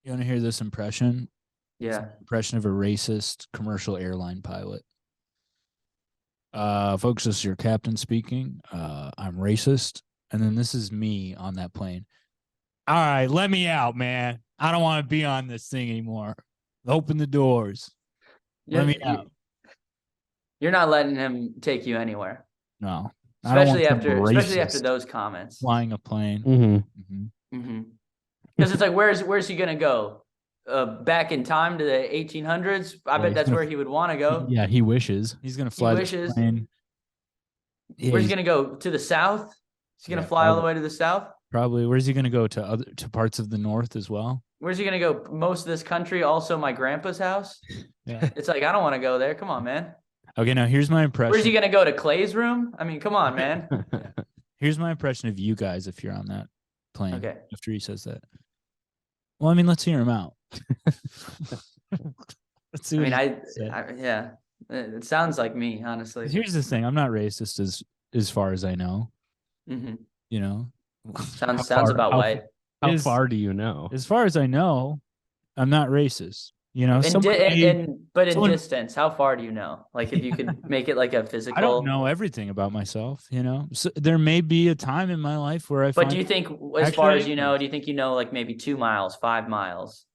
You want to hear this impression? It's Yeah. an impression of a racist commercial airline pilot. Folks, this is your captain speaking. I'm racist. And then this is me on that plane. All right, let me out, man. I don't want to be on this thing anymore. Open the doors. Let me out. You're not letting him take you anywhere. No. Especially after those comments. Flying a plane. Because it's like, where's he gonna go? Back in time to the 1800s? I bet that's where he would want to go. Yeah, he wishes. He's gonna fly the plane. Yeah, where's he gonna go? To the south? Is he gonna fly all the way to the south? Probably. Where's he gonna go to parts of the north as well? Where's he gonna go? Most of this country, also my grandpa's house. Yeah. It's like, I don't want to go there. Come on, man. Okay, now here's my impression. Where's he gonna go, to Clay's room? I mean, come on, man. Here's my impression of you guys if you're on that plane. Okay. After he says that. Well, I mean, let's hear him out. Let's see. Yeah. It sounds like me, honestly. Here's the thing: I'm not racist as far as I know. Mm-hmm. You know, sounds about white. How far do you know? As far as I know, I'm not racist. You know, but in distance, how far do you know? Like, if you could make it like a physical. I don't know everything about myself. You know, so there may be a time in my life where I. But do you think, as far as you know, do you think you know like maybe 2 miles, 5 miles?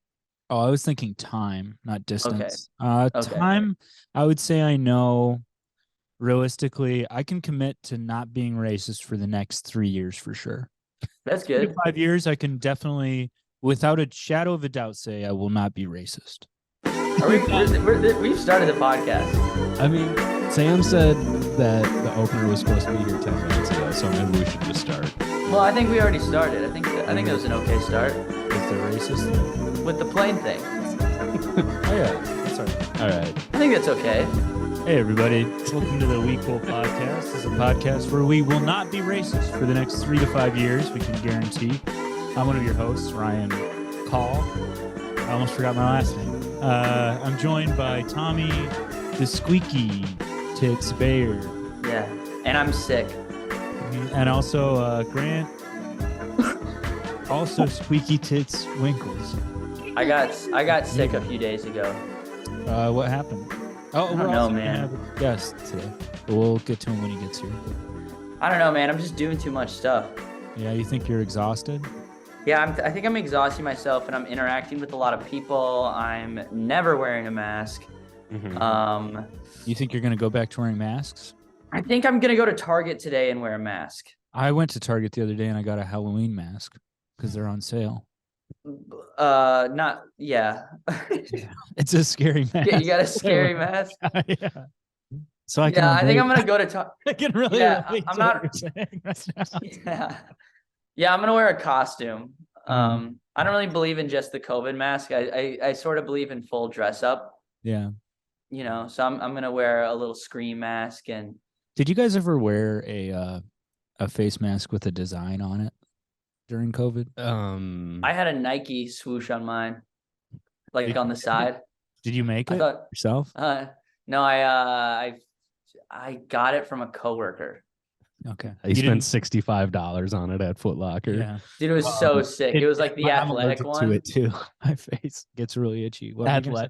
Oh, I was thinking time, not distance. Okay. Time, I would say I know. Realistically, I can commit to not being racist for the next 3 years for sure. That's good. 5 years, I can definitely, without a shadow of a doubt, say I will not be racist. We've started the podcast. I mean, Sam said that the opener was supposed to be here 10 minutes ago, so maybe we should just start. Well, I think we already started. I think it was an okay start. With the racist thing? With the plane thing. Oh, yeah. That's all right. All right. I think that's okay. Hey, everybody. Welcome to the We Cool Podcast. This is a podcast where we will not be racist for the next 3 to 5 years. We can guarantee. I'm one of your hosts, Ryan Call. I almost forgot my last name. I'm joined by Tommy, the Squeaky Tits Bayer. Yeah, and I'm sick. And also Grant, also Squeaky Tits Winkles. I got sick a few days ago. What happened? Oh, I don't know, man. Have a guest today, but we'll get to him when he gets here. I don't know, man. I'm just doing too much stuff. Yeah, you think you're exhausted? Yeah, I think I'm exhausting myself, and I'm interacting with a lot of people. I'm never wearing a mask. Mm-hmm. You think you're gonna go back to wearing masks? I think I'm gonna go to Target today and wear a mask. I went to Target the other day and I got a Halloween mask because they're on sale. Not yeah. It's a scary mask. Yeah, you got a scary mask. Yeah. So I think I'm gonna go to Target. I can really. Yeah, I'm not. What you're saying right now. Yeah, I'm gonna wear a costume. I don't really believe in just the COVID mask. I sort of believe in full dress up. Yeah. You know, so I'm gonna wear a little Scream mask. And did you guys ever wear a face mask with a design on it during COVID? I had a Nike swoosh on mine, like on the side. Did you make it yourself? No, I got it from a coworker. Okay. You spent $65 on it at Foot Locker. Yeah. Dude, it was so sick. It was like the athletic one. To it too. My face gets really itchy.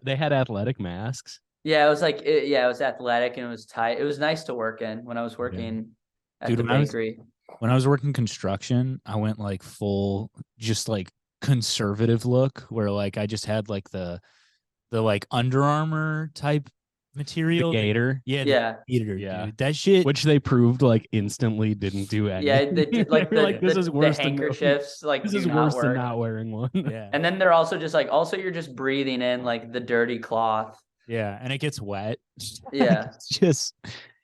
They had athletic masks. Yeah, it was like it was athletic and it was tight. It was nice to work in when I was working at the bakery. When I was working construction, I went like full just like conservative look where like I just had like the like Under Armour type material. The gator. Yeah. Gator, dude. That shit. Which they proved like instantly didn't do anything. Yeah, this is worse the handkerchiefs, like this is worse than not wearing one. Yeah. And then they're also just like, you're just breathing in like the dirty cloth. Yeah, and it gets wet. Yeah. It's just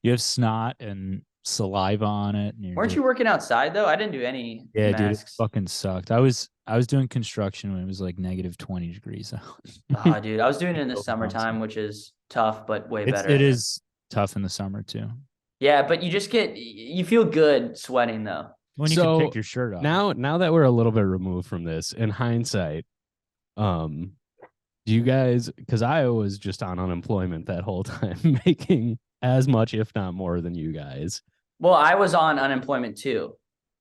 you have snot and saliva on it. And weren't you working outside though? I didn't do any masks. Dude, it fucking sucked. I was doing construction when it was like negative 20 degrees out. Oh, dude, I was doing it in the summertime, which is tough, but way better. It is tough in the summer too. Yeah, but you feel good sweating though. When you can take your shirt off. Now that we're a little bit removed from this, in hindsight, do you guys, because I was just on unemployment that whole time, making as much, if not more, than you guys. Well, I was on unemployment too.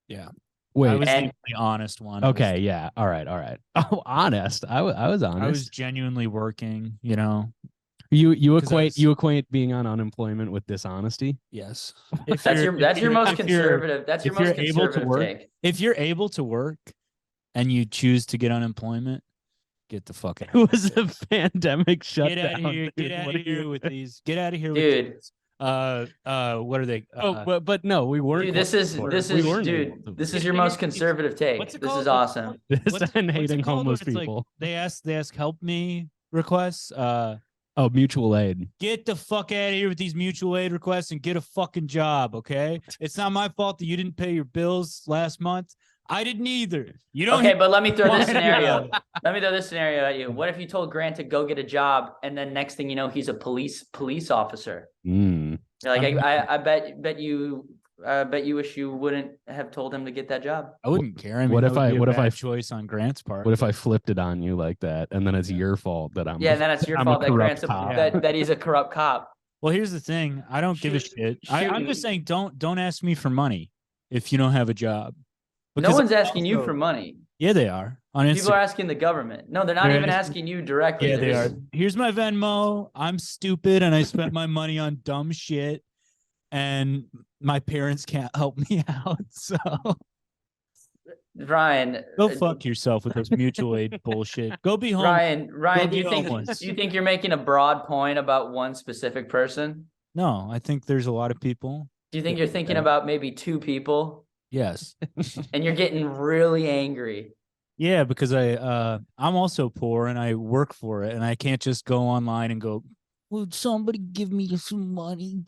Yeah. Wait. I was And- the only honest one. Okay, yeah. All right. Oh, honest. I was honest. I was genuinely working, You 'Cause I was- equate being on unemployment with dishonesty. Yes. That's your most conservative. That's your if you're most able to conservative work- take. If you're able to work and you choose to get unemployment, get the fuck out. It was a pandemic shutdown. Get out of here. Get dude. out What of are you- here with these. Get out of here with Dude. these. What are they? but no, we weren't. Dude, this is your most conservative take. What's it This called? is awesome. This and hating it called homeless where it's like people. they ask help me requests. Oh, mutual aid. Get the fuck out of here with these mutual aid requests and get a fucking job, okay? It's not my fault that you didn't pay your bills last month. I didn't either. You don't. Okay, but let me throw this Why scenario. not? Let me throw this scenario at you. What if you told Grant to go get a job, and then next thing you know, he's a police officer? Mm. You're like, I bet you wish you wouldn't have told him to get that job. I wouldn't care. I mean, What that if would I- be a what if bad I- choice on Grant's part? What if I flipped it on you like that, and then it's your fault that I'm? Yeah, and then it's your I'm a fault that corrupt Grant's cop. that he's a corrupt cop. Well, here's the thing. I don't give a shit. I'm shoot. just saying, don't ask me for money if you don't have a job. No Because one's asking you also- for money. Yeah, they are on People are Instagram. asking the government. No, they're not They're even asking- asking you directly. Yeah, they They're are. just- Here's my Venmo. I'm stupid and I spent my money on dumb shit, and my parents can't help me out. So Ryan, go fuck yourself with this mutual aid bullshit. Go be home. Ryan, Go do be you think homeless. you're making a broad point about one specific person? No, I think there's a lot of people. Do you think you're thinking about maybe two people Yes. and you're getting really angry? Yeah, because I'm also poor and I work for it, and I can't just go online and go, "Would somebody give me some money?"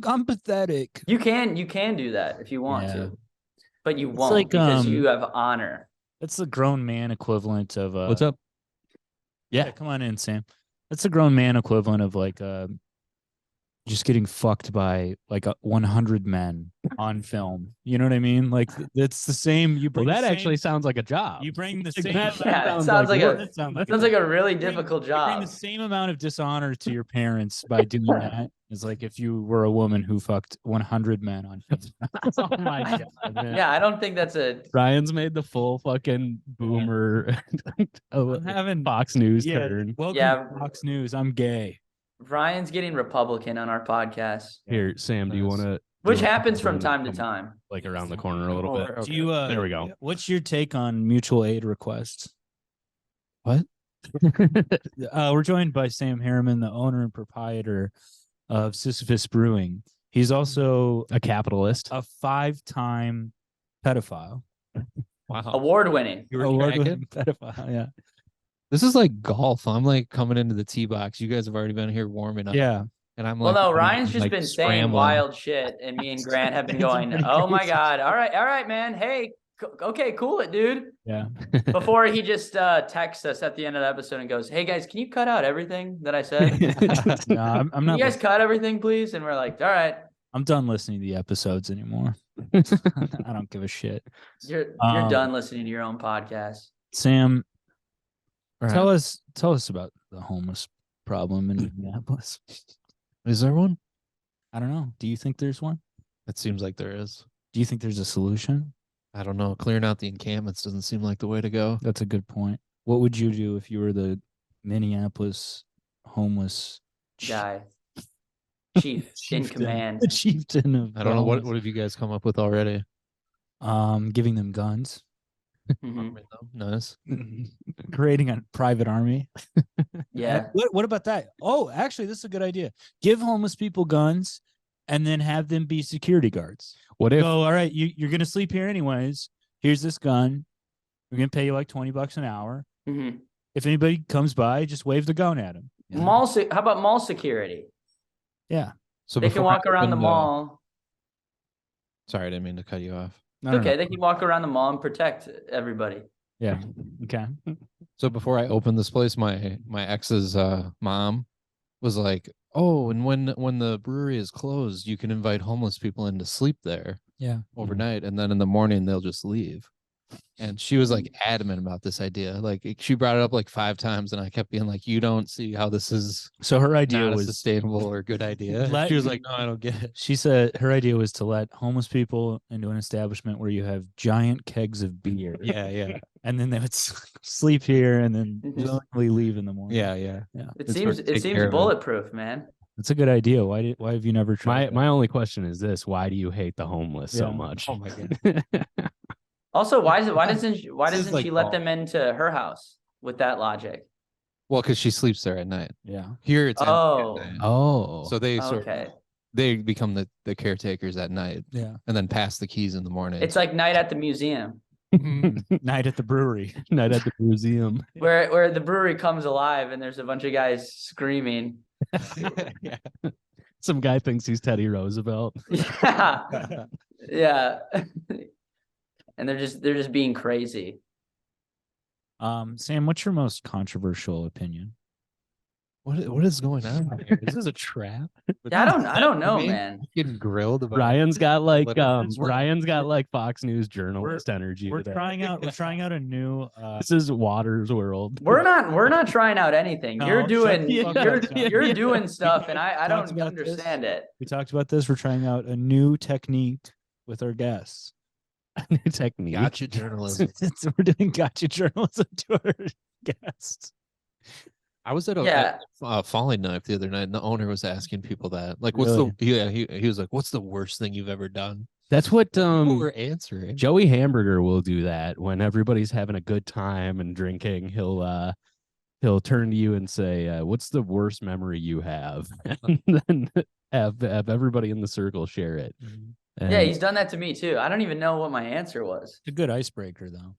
I'm pathetic. You can do that if you want Yeah. to, but you It's won't like, because you have honor. That's the grown man equivalent of What's up? Yeah, come on in, Sam. That's the grown man equivalent of like just getting fucked by like 100 men on film. You know what I mean? Like it's the same. You Well, bring that the same- actually sounds like a job. you bring the same. That Yeah, it sounds like work. a That sounds like sounds like a really you bring- difficult You bring job. the same amount of dishonor to your parents by doing that as like if you were a woman who fucked 100 men on film. Oh my god, man. Yeah, I don't think that's a. Ryan's made the full fucking boomer I'm having Fox News yeah. turn. Welcome Yeah. to Fox News. I'm gay. Ryan's getting Republican on our podcast, Here, Sam, do you want to? which happens from time to time. Like around the corner a little bit. Do you? There we go. What's your take on mutual aid requests? What? We're joined by Sam Harriman, the owner and proprietor of Sisyphus Brewing. He's also A capitalist. a 5-time pedophile. Wow. Award winning. You were Award-winning tracking? pedophile. Yeah. This is like golf. I'm like coming into the tee box. You guys have already been here warming up. Yeah. And I'm Well, like, no, I'm, Ryan's just like, been saying scrambling. wild shit, and me and Grant have been It's going, pretty "Oh my crazy. god, all right, man, hey, okay, cool it, dude." Yeah. Before he just texts us at the end of the episode and goes, "Hey guys, can you cut out everything that I said? Can No, I'm you not. guys cut everything, please?" And we're like, "All right, I'm done listening to the episodes anymore. I don't give a shit. you're Um, done listening to your own podcast." Sam, All right. tell us about the homeless problem in Minneapolis. Is there one? I don't know. Do you think there's one? It seems like there is. Do you think there's a solution? I don't know. Clearing out the encampments doesn't seem like the way to go. That's a good point. What would you do if you were the Minneapolis homeless Guy, chief in chieftain- command. The chieftain of I don't know. What homeless? have you guys come up with already? Giving them guns, Mhm. Nice. creating a private army. Yeah, What about that? Oh, actually, this is a good idea. Give homeless people guns and then have them be security guards. What if? Go, all right, you're going to sleep here anyways. Here's this gun. We're going to pay you like $20 an hour. Mhm. If anybody comes by, just wave the gun at them. How about mall security? Yeah. So They can before I walk around the open mall. Sorry, I didn't mean to cut you off. No, no, Okay, no. they can walk around the mall and protect everybody. Yeah. Okay. So before I opened this place, my ex's mom was like, "Oh, and when the brewery is closed, you can invite homeless people in to sleep there Yeah. overnight, and then in the morning they'll just leave." And she was like adamant about this idea. Like she brought it up like 5 times, and I kept being like, "You don't see how this is So her idea not a was sustainable or good idea." Let- She was like, "No, I don't get it." she said her idea was to let homeless people into an establishment where you have giant kegs of beer. Yeah, yeah, And then they would sleep here and then Just- willingly leave in the morning. yeah, yeah. It It's seems hard to take care it seems of it. bulletproof, man. That's a good idea. Why have you never tried My that? only question is this: why do you hate the homeless so Yeah. much? Oh my god. Also, why doesn't she This is like let all- them into her house with that logic? Well, because she sleeps there at night. Yeah. Here it's empty Oh. at night. Oh, So they sort Okay. of they become the caretakers at night Yeah. and then pass the keys in the morning. It's like night at the museum Night at the brewery. night at the museum. where the brewery comes alive and there's a bunch of guys screaming. yeah. Some guy thinks he's Teddy Roosevelt. Yeah. Yeah. And they're just being crazy. Sam, what's your most controversial opinion? What is going on here? Is this a trap? Yeah, I don't know, Me? man. Getting grilled about Ryan's got like Literally. Ryan's got like Fox News journalist energy. We're today. trying out a new This is Waters World. We're not trying out anything. No, You're shut doing the fuck you're up, John. you're doing stuff and I Talked don't about this. understand it. we talked about this. We're trying out a new technique with our guests. New technique. gotcha journalism. We're doing gotcha journalism to our guests. I was at a Yeah. Falling Knife the other night, and the owner was asking people that, like, what's Really? the yeah? He was like, "What's the worst thing you've ever done?" That's what People were answering. Joey Hamburger will do that when everybody's having a good time and drinking. He'll turn to you and say, "What's the worst memory you have?" And then have everybody in the circle share it. Yeah, And he's done that to me too. I don't even know what my answer was. It's a good icebreaker, though.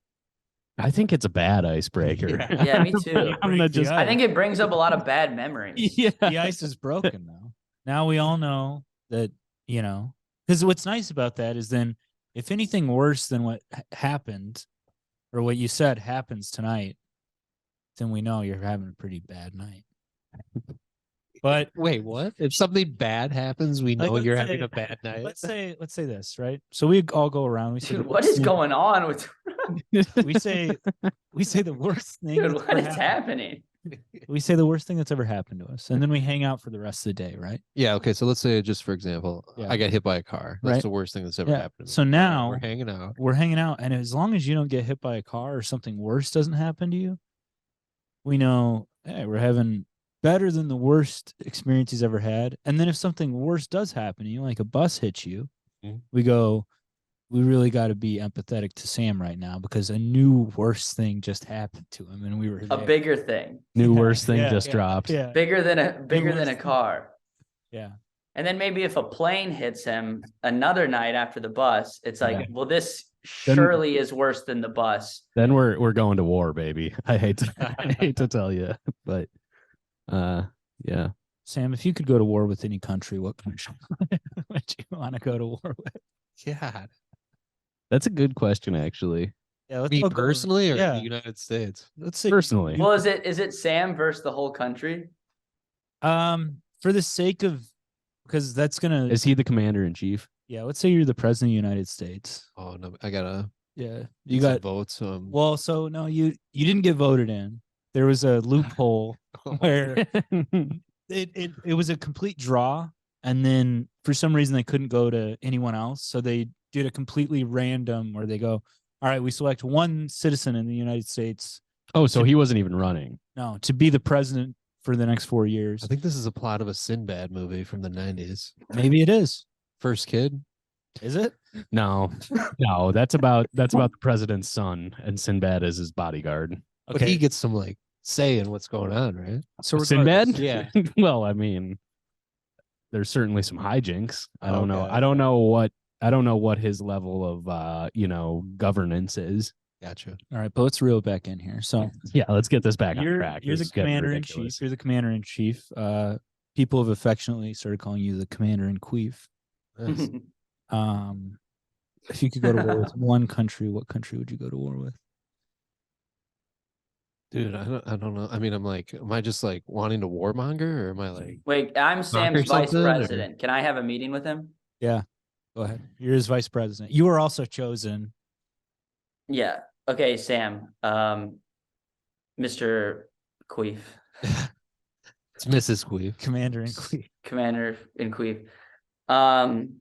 I think it's a bad icebreaker. Yeah, me too. I'm gonna Break the just ice. I think it brings up a lot of bad memories. yeah. The ice is broken, though. Now we all know that, because what's nice about that is then if anything worse than what happened or what you said happens tonight, then we know you're having a pretty bad night. But Wait, what? If something bad happens, we Like, know let's you're say- having a bad night. let's say this, right? So we all go around. We say, Dude, the what worst is thing- going on with We say the worst thing. dude? that's What ever is happened. happening? We say the worst thing that's ever happened to us, and then we hang out for the rest of the day, right? Yeah. Okay. So let's say, just for example, Yeah. I got hit by a car. That's Right. the worst thing that's ever Yeah. happened to me. So now we're hanging out. we're hanging out, and as long as you don't get hit by a car or something worse doesn't happen to you, we know, hey, we're having better than the worst experience he's ever had. And then if something worse does happen to you, like a bus hits you, Mhm. we go, we really got to be empathetic to Sam right now because a new worse thing just happened to him, and we were A there. bigger thing, New Yeah, worst thing yeah, just yeah, dropped. Yeah, bigger than a worst thing. car. yeah. And then maybe if a plane hits him another night after the bus, it's like, Yeah. well, this Then- surely is worse than the bus. Then we're going to war, baby. I hate to tell you, but yeah. Sam, if you could go to war with any country, what country would you want to go to war with? Yeah. That's a good question, actually. Yeah, let's Me all go- personally, or yeah. the United States? Let's say Personally, Well, is it Sam versus the whole country? for the sake of, because that's gonna, is he the commander in chief? yeah. Let's say you're the president of the United States. Oh no, I gotta. Yeah, get you some got. votes. Well, so no, you didn't get voted in. There was a loophole where it was a complete draw, and then for some reason they couldn't go to anyone else, so they did a completely random where they go, all right, we select one citizen in the United States, Oh, so he wasn't even running. no, to be the president for the next 4 years. I think this is a plot of a Sinbad movie from the 90s. Maybe it is. First kid. Is it? No, no, that's about the president's son, and Sinbad is his bodyguard. But he gets some like say in what's going on, right? So Sinbad? Yeah. Well, I mean, there's certainly some hijinks. I don't know. Okay. I don't know what his level of governance is. Gotcha. All right, but let's reel it back in here. So Yeah, let's get this back on you're track. you're This the is getting commander in ridiculous. chief. You're the commander in chief. People have affectionately started calling you the commander in queef. Nice. If you could go to war with one country, what country would you go to war with? Dude, I don't know. I mean, am I just like wanting to warmonger, or am I like Wait, I'm Sam's vice something, or- president. Can I have a meeting with him? Go ahead. You're his vice president. You were also chosen Yeah. Okay, Sam. Mr. Queef, It's Mrs. Queef. Commander in Chief. Commander in Queef. I'm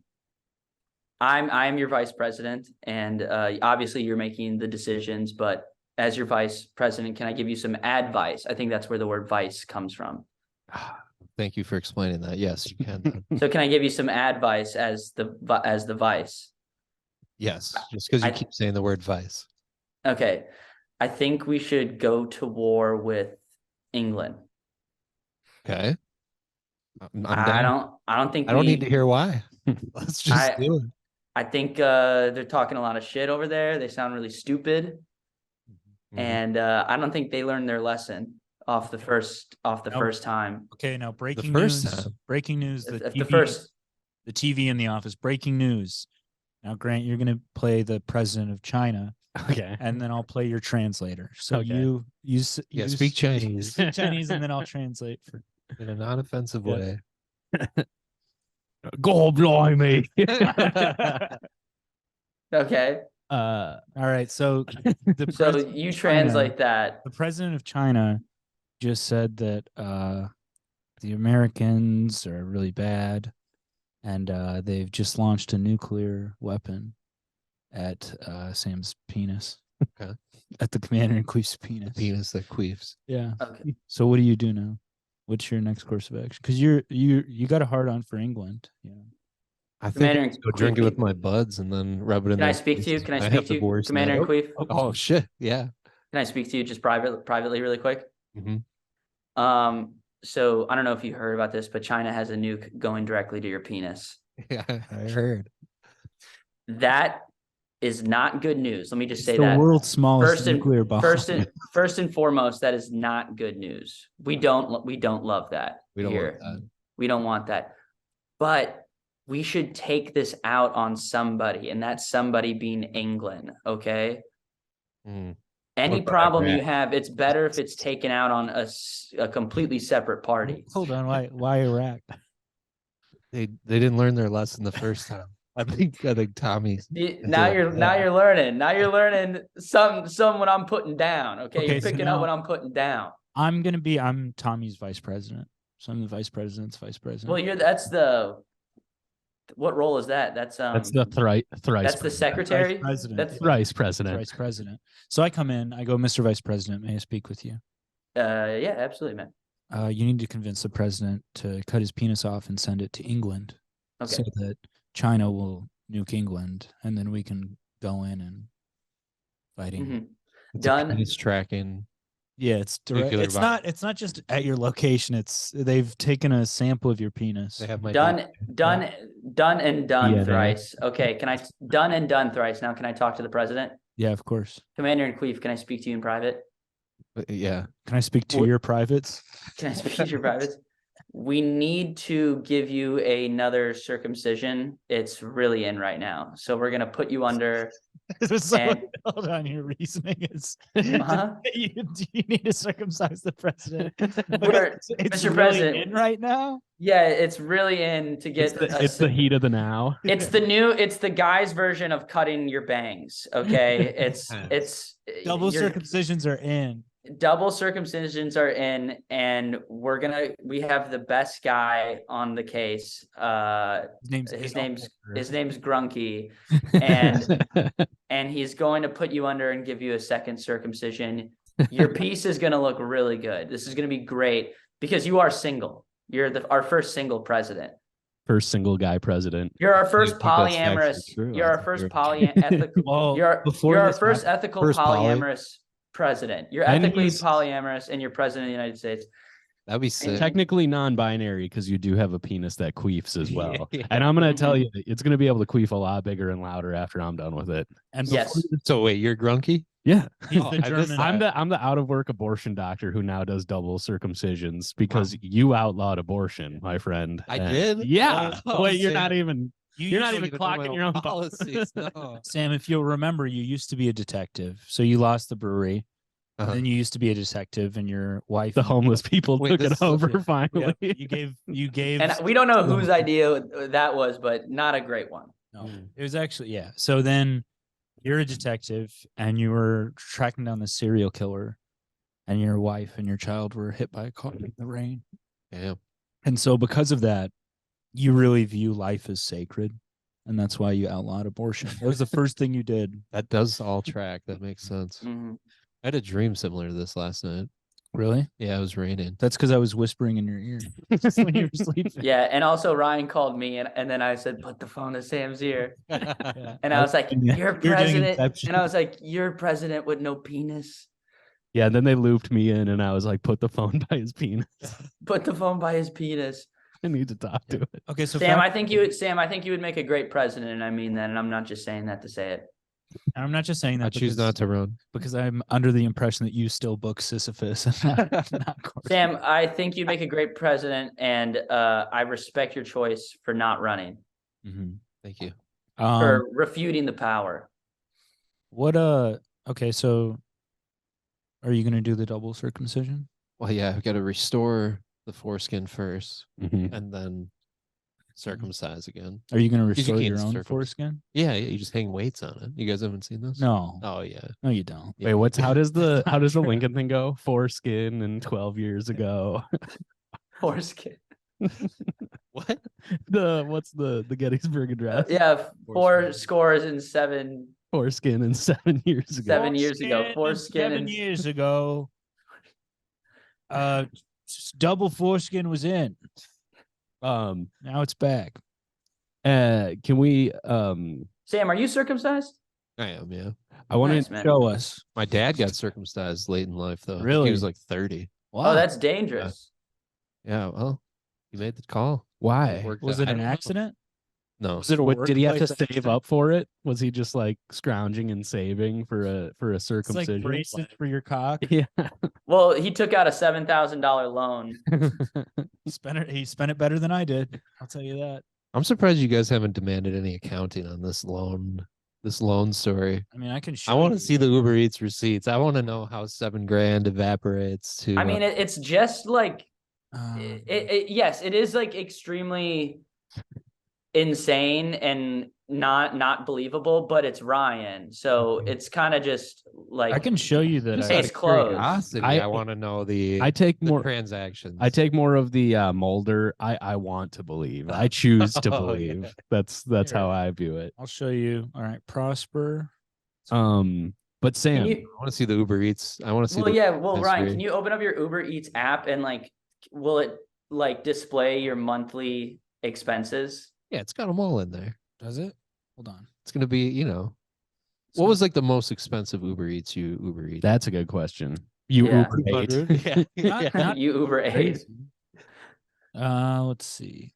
your vice president, and obviously you're making the decisions, but as your vice president, can I give you some advice? I think that's where the word vice comes from. Thank you for explaining that. Yes, you can. So can I give you some advice as the vice? Yes, just because you I- keep saying the word vice. Okay. I think we should go to war with England. Okay. I'm I down. don't think I don't need we to hear why. Let's just I- do it. I think they're talking a lot of shit over there. They sound really stupid. Mhm. And I don't think they learned their lesson off the first Nope. first time. Okay, now breaking first news. time. Breaking news. The If TV, the first, the TV in the office. Breaking news. Now, Grant, you're going to play the president of China, Okay. and then I'll play your translator. So Okay. you Yeah, speak Chinese speak Chinese, and then I'll translate for. in a non-offensive Yeah. way. Go blimey. okay. All right. So the So president you of China- translate that. The president of China just said that the Americans are really bad, and they've just launched a nuclear weapon at Sam's penis. Okay. At the commander in chief's penis. Penis that queefs. Yeah. Okay. So what do you do now? What's your next course of action? Because you got a hard on for England. Yeah. I think Commander I in should go drink it Queef. with my buds and then rub it in Can I their speak to you? faces. Can I have speak to you, divorced Commander in now. Queef? Oh shit. Yeah. Can I speak to you just privately really quick? Mhm. So I don't know if you heard about this, but China has a nuke going directly to your penis. Yeah, I heard. That is not good news. Let me just It's say the that. world's smallest First nuclear bomb. and first and foremost, that is not good news. We don't love that. We don't here. want that. We don't want that. But we should take this out on somebody, and that somebody being England. Okay. Mm. Any What about problem you Iraq? have, it's better if it's taken out on a completely separate party. Hold on. Why Iraq? They didn't learn their lesson the first time. I think Tommy's Now you're learning. Now you're learning some what I'm putting down. Okay, Okay, you're so picking now- up what I'm putting down. I'm Tommy's vice president. So I'm the vice president's vice president. Well, what role is that? That's the thrice. that's the secretary. Vice president. That's Thrice president. Vice president. So I come in, I go, Mr. Vice President, may I speak with you? yeah, absolutely, man. You need to convince the president to cut his penis off and send it to England, Okay. so that China will nuke England, and then we can go in and fight England. Mhm. It's Done. a penis tracking. Yeah, it's direct. Nuclear It's bomb. not. It's not just at your location. They've taken a sample of your penis. They have my Done and done Yeah, thrice. Okay, done and done thrice. Now can I talk to the president? Yeah, of course. Commander in Chief, can I speak to you in private? Yeah. Can I speak to What- your privates? Can I speak to your privates? We need to give you another circumcision. It's really in right now. So we're gonna put you under. So, And- hold on, your reasoning is Uh-huh. you need to circumcise the president. We're- It's Mr. really President. in right now. Yeah, it's really in to get. It's the heat of the now. It's the guy's version of cutting your bangs. Okay, it's Double you're- circumcisions are in. double circumcisions are in, and we have the best guy on the case. His name's Grunky, and he's going to put you under and give you a second circumcision. Your piece is going to look really good. This is going to be great because you are single. You're our first single president. First single guy president. You're our first think that's actually polyamorous. true. You're I our think first you're- ethical. Well, You're before our this first happened- ethical First poly. polyamorous president. You're And ethically he's- polyamorous, and you're president of the United States. That'd be sick. Technically non-binary because you do have a penis that queefs as well. Yeah. And I'm gonna tell you, it's gonna be able to queef a lot bigger and louder after I'm done with it. And Yes. So wait, you're Grunky? Yeah, he's Oh, the I missed German. that. I'm the out of work abortion doctor who now does double circumcisions because you outlawed abortion, my friend. I And- did? Yeah. Oh, Wait, you're Sam. not even. You're not even even know my clocking your own policies. No. Sam, if you'll remember, you used to be a detective, so you lost the brewery. Uh-huh. Then you used to be a detective, and your wife, The homeless people Wait, took this it is over okay. finally. Yeah, you gave, And we don't know whose idea that was, but not a great one. no, Mm. it was actually, yeah. So then You're a detective, and you were tracking down the serial killer, and your wife and your child were hit by a car in the rain. Yeah. And so because of that, you really view life as sacred, and that's why you outlawed abortion. That was the first thing you did. That does all track. That makes sense. Mhm. I had a dream similar to this last night. Really? Yeah, it was raining. That's because I was whispering in your ear when you were sleeping. Yeah, and also Ryan called me, and then I said, "Put the phone to Sam's ear," Yeah. and I was like, You're "You're doing president," Inception. and I was like, "You're president with no penis." Yeah, and then they looped me in, and I was like, "Put the phone by his penis. Put the phone by his penis. I need to talk to it." Okay, so Sam, I think you would make a great president, and I mean that, and I'm not just saying that to say it. I'm not just saying that. I choose not to run. because I'm under the impression that you still book Sisyphus and not Courtney. Sam, I think you'd make a great president, and I respect your choice for not running, Mhm. Thank you. for refuting the power. What okay, so are you gonna do the double circumcision? Well, yeah, I've got to restore the foreskin first Mhm. and then circumcise again. Are you gonna 'Cause you restore can't your own circumcise. foreskin? Yeah, you just hang weights on it. You guys haven't seen this? No. Oh yeah. No, you don't. Wait, what's how does the not true. Lincoln thing go? Foreskin and 12 years ago. Foreskin. What? What's the Gettysburg Address? Yeah, Foreskin. 4 scores and 7 Foreskin and 7 years ago. 7 years ago. Foreskin 7 and years ago. Double foreskin was in. Now it's back. Can we Sam, are you circumcised? I am, yeah. I want Nice, to man. Show us. My dad got circumcised late in life though. Really? He was like 30. Wow. Oh, that's dangerous. Yeah, well, he made the call. why? worked Was out. it I an don't know. accident? No. Was it a What, did he have to workplace save accident? up for it? Was he just like scrounging and saving for a It's like circumcision? bracelets for your cock. Yeah. Well, he took out a $7,000 loan. He spent it better than I did. I'll tell you that. I'm surprised you guys haven't demanded any accounting on this loan story. I mean, I can show I want you. to see the Uber Eats receipts. I want to know how $7,000 evaporates to. I mean, it's just like Um, yes, it is like extremely insane and not believable, but it's Ryan, so it's kind of just like I can show you that. Just I, case closed. curiosity, I- I want to know the I take the more transactions. I take more of the Mulder. I want to believe. I choose to Oh, believe. yeah. That's Here. how I view it. I'll show you. All right, Prosper. But Sam, you, I want to see the Uber Eats. I want to see. well, the yeah, well, Ryan, history. can you open up your Uber Eats app and like, will it like display your monthly expenses? Yeah, it's got them all in there. Does it? Hold on. It's gonna be, what was like the most expensive Uber Eats you Uber Eats? that's a good question. You Yeah. Uber ate. 200? Yeah. Not- not You Uber ate. crazy. Let's see.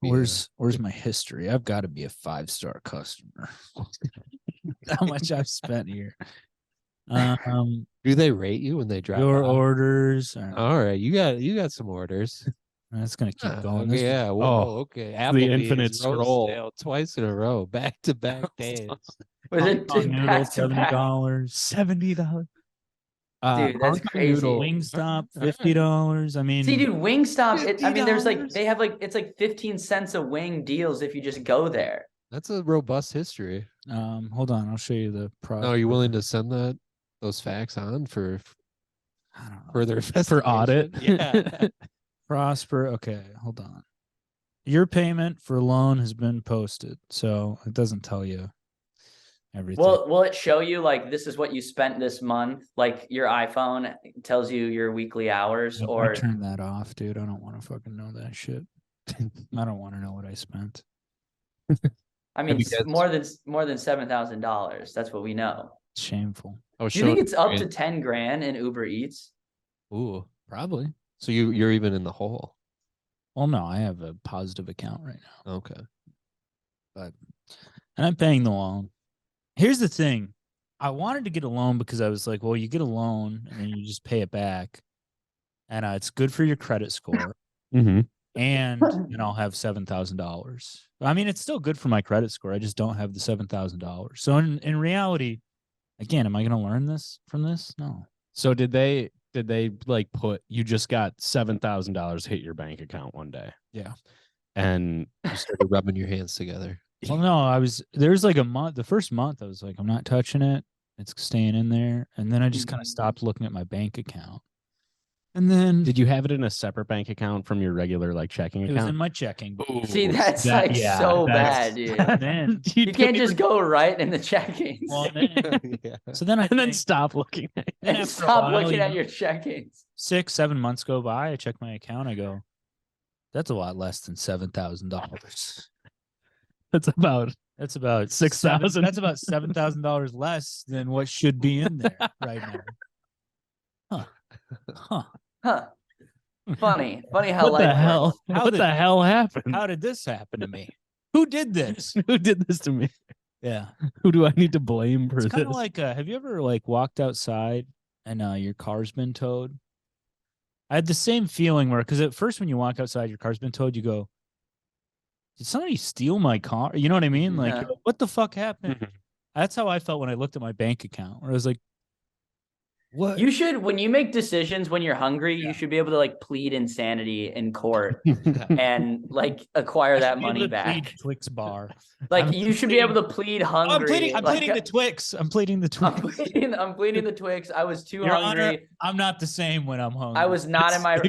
Where's my history? I've got to be a 5-star customer. How much I've spent here. Do they rate you when they drop Your off? orders. All right, All right, you got some orders. that's gonna keep Ah, going. okay, This- yeah. Whoa, Oh, okay. the Applebee's infinite roast scroll. sale twice in a row, back to back days. Was it Hong Kong noodle, back to back? $70. $70. Dude, that's Hong Kong crazy. noodle. Wingstop, $50. I mean, See, dude, Wingstop. I mean, there's like $50. they have like it's like 15 cents a wing deals if you just go there. That's a robust history. hold on, I'll show you the Now, Prosper. are you willing to send those facts on for I don't know. further For audit? investigation? Yeah. Prosper. Okay, hold on. Your payment for loan has been posted, so it doesn't tell you everything. Well, will it show you like this is what you spent this month? Like your iPhone tells you your weekly hours, I or turn that off, dude. I don't want to fucking know that shit. I don't want to know what I spent. I mean, you guys- more than $7,000. That's what we know. It's shameful. I was Do you think showing it's up to Grant- 10 grand in Uber Eats? Ooh, Probably. so you're even in the hole. Well, no, I have a positive account right now, Okay. and I'm paying the loan. Here's the thing. I wanted to get a loan because I was like, well, you get a loan and then you just pay it back. And it's good for your credit score. Mm-hmm. And I'll have $7,000. I mean, it's still good for my credit score. I just don't have the $7,000. So in reality, again, am I going to learn this from this? No. So did they like put you just got $7,000 hit your bank account one day? Yeah. And You started rubbing your hands together. Well, no, there's like a month. The first month, I was like, I'm not touching it. It's staying in there. And then I just kind of stopped looking at my bank account. And then Did you have it in a separate bank account from your regular like checking it account? was in my checking. See, that's so bad, dude. Then You can't just go right in the checkings. well, then, Yeah. so then I and then think- stop looking at it. then and after a stop while, looking you at know, your checkings. 6-7 months go by. I check my account. I go, that's a lot less than $7,000. That's about That's about $6,000. That's about $7,000 less than what should be in there right now. Huh. Funny how what life the hell? works. How What did- the hell happened? How did this happen to me? Who did this? Who did this to me? Yeah, Who do I need to blame for it's kind this? of like, have you ever like walked outside and your car's been towed? I had the same feeling where, because at first when you walk outside, your car's been towed, you go, did somebody steal my car? You know what I mean? Like, Yeah. you're like, what the fuck happened? Mhm. That's how I felt when I looked at my bank account, where I was like, what? You should, when you make decisions when you're hungry, Yeah. you should be able to like plead insanity in court and like acquire that money back. Twix bar. Like I'm you should be able to plead hungry. I'm pleading the Twix. I'm pleading the I'm Twix. I'm pleading the Twix. I was too Your hungry. Honor, I'm not the same when I'm hungry. I was not in my.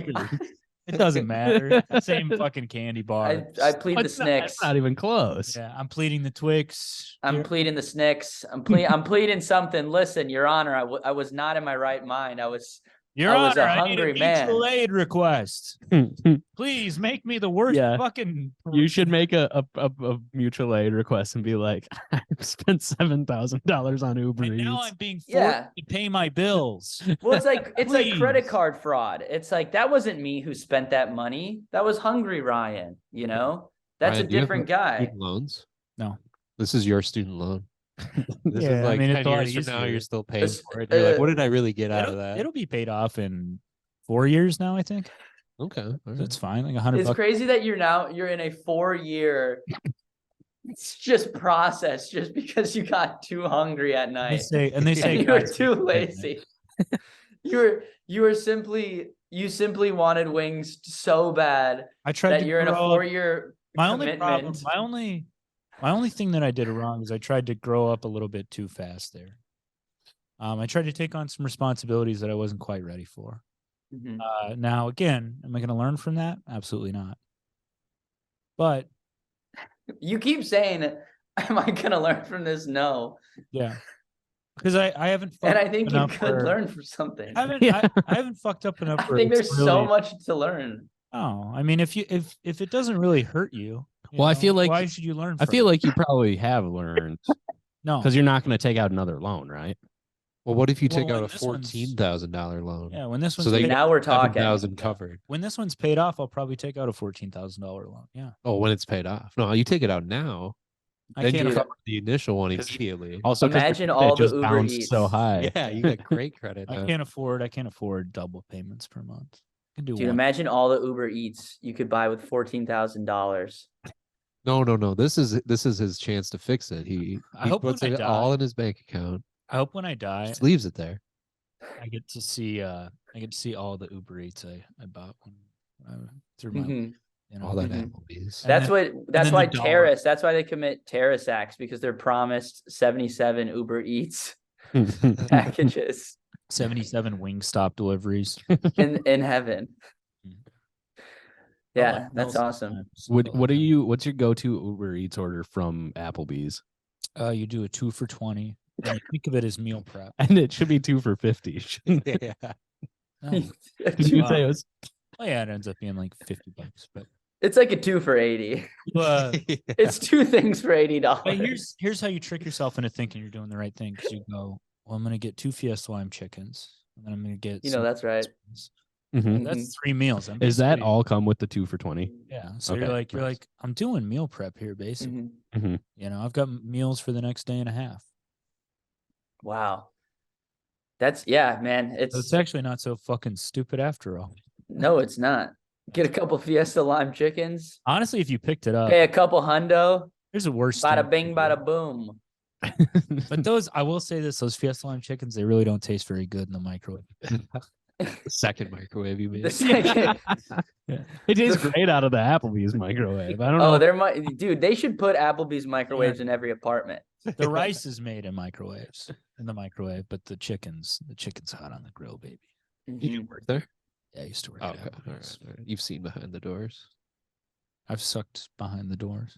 It doesn't matter. Same fucking candy bar. I plead the It's not, Snicks. it's not even close. Yeah, I'm pleading the Twix. I'm pleading the Snicks. I'm pleading something. Listen, Your Honor, I was not in my right mind. Your I was Honor, a I need a hungry man. mutual aid request. Please make me the worst Yeah. fucking. You should make a mutual aid request and be like, I've spent $7,000 on Uber And now Eats. I'm being forced Yeah. to pay my bills. Well, it's like credit Please. card fraud. It's like that wasn't me who spent that money. That was hungry Ryan. You know, that's Ryan, a do you have different guy. Student loans? No. This is your student loan. This Yeah, is I like mean, it's 10 a lot years from now, easier. you're still paying It's- for it. You're like, what did I really get out of It'll, that? it'll be paid off in 4 years now, I think. Okay. all right. That's fine. Like $100. It's crazy that you're in a 4-year. It's just process just because you got too hungry at They night. say, and they say You were guys too make it, lazy. You simply wanted wings so bad I tried that to you're in a grow up- 4-year My only problem, commitment. my only thing that I did wrong is I tried to grow up a little bit too fast there. I tried to take on some responsibilities that I wasn't quite ready for. Mhm. Now, again, am I going to learn from that? Absolutely not. But You keep saying, "Am I gonna learn from this?" No, yeah, because I haven't. and I fucked think you enough could where- learn from something. I haven't. Yeah. I haven't fucked up enough. I where think it's there's so really- much to learn. Oh, I mean, if it doesn't really hurt you, Well, I feel like- why should you learn? I from feel it? like you probably have learned no, because you're not going to take out another loan, right? Well, what if you take Well, out when a this one's- $14,000 loan? yeah. When this one's So that paid, you Now we're talking. 7,000 covered. when this one's paid off, I'll probably take out a $14,000 loan. Yeah, Oh, when it's paid off. No, you take it out now. I Then can't. you afford- cover the initial one immediately. Also, 'cause Imagine it all the just Uber bounced Eats. so high. Yeah, you get great credit. I now. can't afford double payments per month. I can do Dude, one. imagine all the Uber Eats you could buy with $14,000. No. This is his chance to fix it. He I hope when puts I it die- all in his bank account. I hope when I die, Just leaves it there. I get to see all the Uber Eats I bought through my Mhm. you know. All that Mhm. Applebee's. That's then that's the why dollar. terrorists. That's why they commit terrorist acts because they're promised 77 Uber Eats packages 77 Wingstop deliveries. in heaven. I Yeah, like that's those awesome. sometimes. What's your go-to Uber Eats order from Applebee's? You do a 2 for $20. And you think of it as meal prep. And it should be 2 for $50. shouldn't it? Yeah. No. Did you say it was? Oh yeah, it ends up being like $50. But It's like a 2 for 80. It's 2 things for $80. but here's how you trick yourself into thinking you're doing the right thing, because you go, well, I'm gonna get 2 Fiesta lime chickens, and then I'm gonna get That's right. Mhm. That's 3 meals. I'm Is that basically- all come with the 2 for $20? Yeah. So Okay, you're nice. like, I'm doing meal prep here, basically. Mhm. You know, I've got meals for the next day and a half. Wow. Yeah, man. So it's actually not so fucking stupid after all. No, it's not. Get a couple Fiesta lime chickens, Honestly, if you picked it up, pay a couple hundo, there's a worse. bada thing bing, to do. bada boom. But I will say this: those Fiesta lime chickens, they really don't taste very good in the microwave. The second microwave you The made. second. Yeah. It tastes great out of the Applebee's microwave. I don't know. Oh, dude, they should put Applebee's microwaves in every apartment. The rice is made in microwaves in the microwave, but the chicken's hot on the grill, baby. Did you work there? Yeah, I used to work Oh, at okay. All Applebee's. right. You've seen behind the doors. I've sucked behind the doors.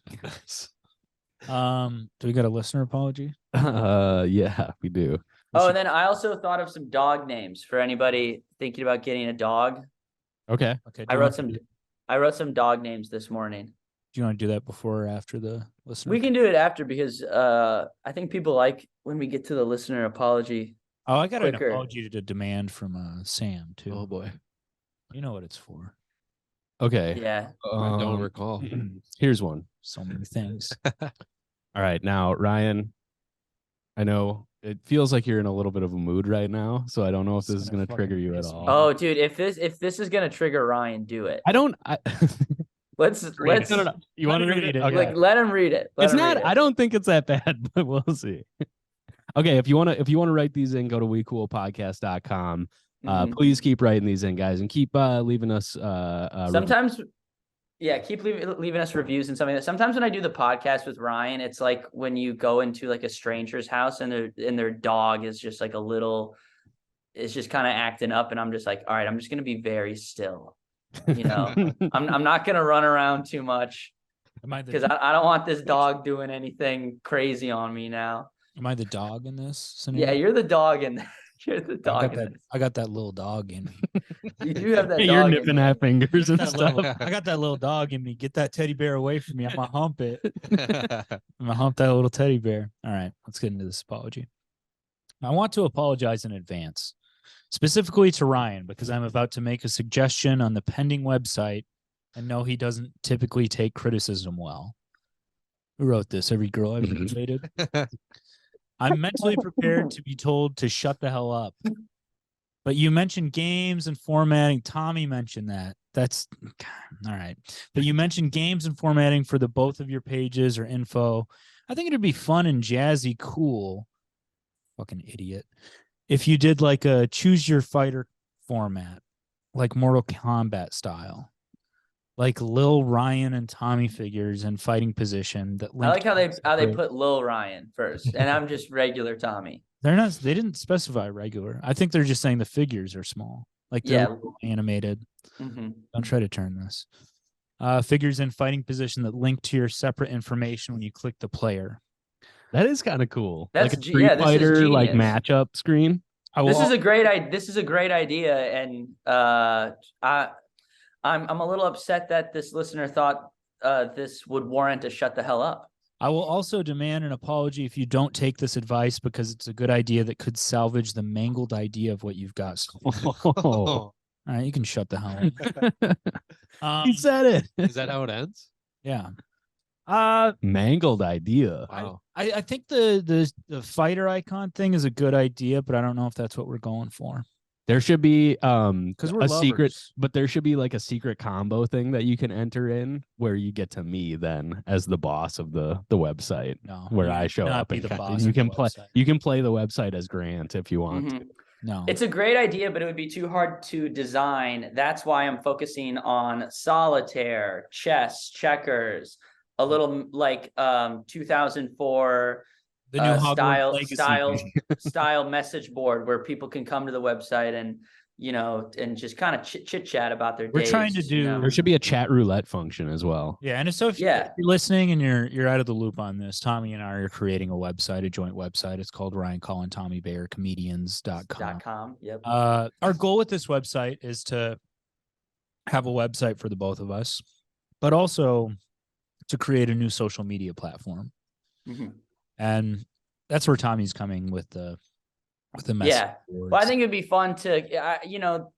Do we got a listener apology? Yeah, we do. Oh, and then I also thought of some dog names for anybody thinking about getting a dog. Okay. Okay. I wrote some dog names this morning. Do you want to do that before or after the listener? We can do it after because I think people like when we get to the listener apology. Oh, I got quicker. an apology to demand from Sam too. Oh boy. You know what it's for. Okay. Yeah. I don't recall. Here's one. So many things. All right. Now, Ryan, I know it feels like you're in a little bit of a mood right now, so I don't know if this is going to trigger you at all. Oh, dude, if this is gonna trigger Ryan, do it. Let's No. You want to read it? Okay. like let him read it. It's not. I don't think it's that bad, but we'll see. Okay, if you want to write these in, go to wecoolpodcast.com. Please keep writing these in, guys, and keep leaving us. Sometimes, yeah, keep leaving us reviews and something. Sometimes when I do the podcast with Ryan, it's like when you go into like a stranger's house and their dog is just like it's just kind of acting up, and I'm just like, all right, I'm just gonna be very still. You know, I'm not gonna run around too much because I don't want this dog doing anything crazy on me now. Am I the dog in this scenario? Yeah, you're the dog in You're the dog. I got that little dog in me. You do have that. You're nipping at fingers and stuff. I got that little dog in me. Get that teddy bear away from me. I'm gonna hump it. I'm gonna hump that little teddy bear. All right, let's get into this apology. I want to apologize in advance, specifically to Ryan, because I'm about to make a suggestion on the pending website, and no, he doesn't typically take criticism well. Who wrote this? Every girl I've ever dated. I'm mentally prepared to be told to shut the hell up. But you mentioned games and formatting. Tommy mentioned that. That's all right. But you mentioned games and formatting for the both of your pages or info. I think it'd be fun and jazzy cool. Fucking idiot. If you did like a choose your fighter format, like Mortal Kombat style. Like Lil Ryan and Tommy figures in fighting position. That I like how they put Lil Ryan first, and I'm just regular Tommy. They didn't specify regular. I think they're just saying the figures are small, like they're animated. Mm-hmm. Don't try to turn this. Figures in fighting position that link to your separate information when you click the player. That is kind of cool. That's like a Street Fighter like matchup screen. This is a great idea, and I'm a little upset that this listener thought this would warrant a shut the hell up. I will also demand an apology if you don't take this advice, because it's a good idea that could salvage the mangled idea of what you've got. All right, you can shut the hell up. He said it. Is that how it ends? Yeah. Mangled idea. Wow. I think the fighter icon thing is a good idea, but I don't know if that's what we're going for. There should be because we're a lovers. secret, but there should be like a secret combo thing that you can enter in where you get to me then as the boss of the website. No, where I show up and you can play the website as Grant if you want to. No, it's a great idea, but it would be too hard to design. That's why I'm focusing on solitaire, chess, checkers, a little like 2004 the new style message board where people can come to the website and and just kind of chit chat about their days. Trying to do there should be a chat roulette function as well. Yeah, and so if you're listening and you're out of the loop on this, Tommy and I are creating a joint website. It's called Ryan Collin Tommy Bayer Comedians.com. Yep. Our goal with this website is to have a website for the both of us, but also to create a new social media platform. Mm-hmm. And that's where Tommy's coming with the message. Yeah. boards. Well, I think it'd be fun to,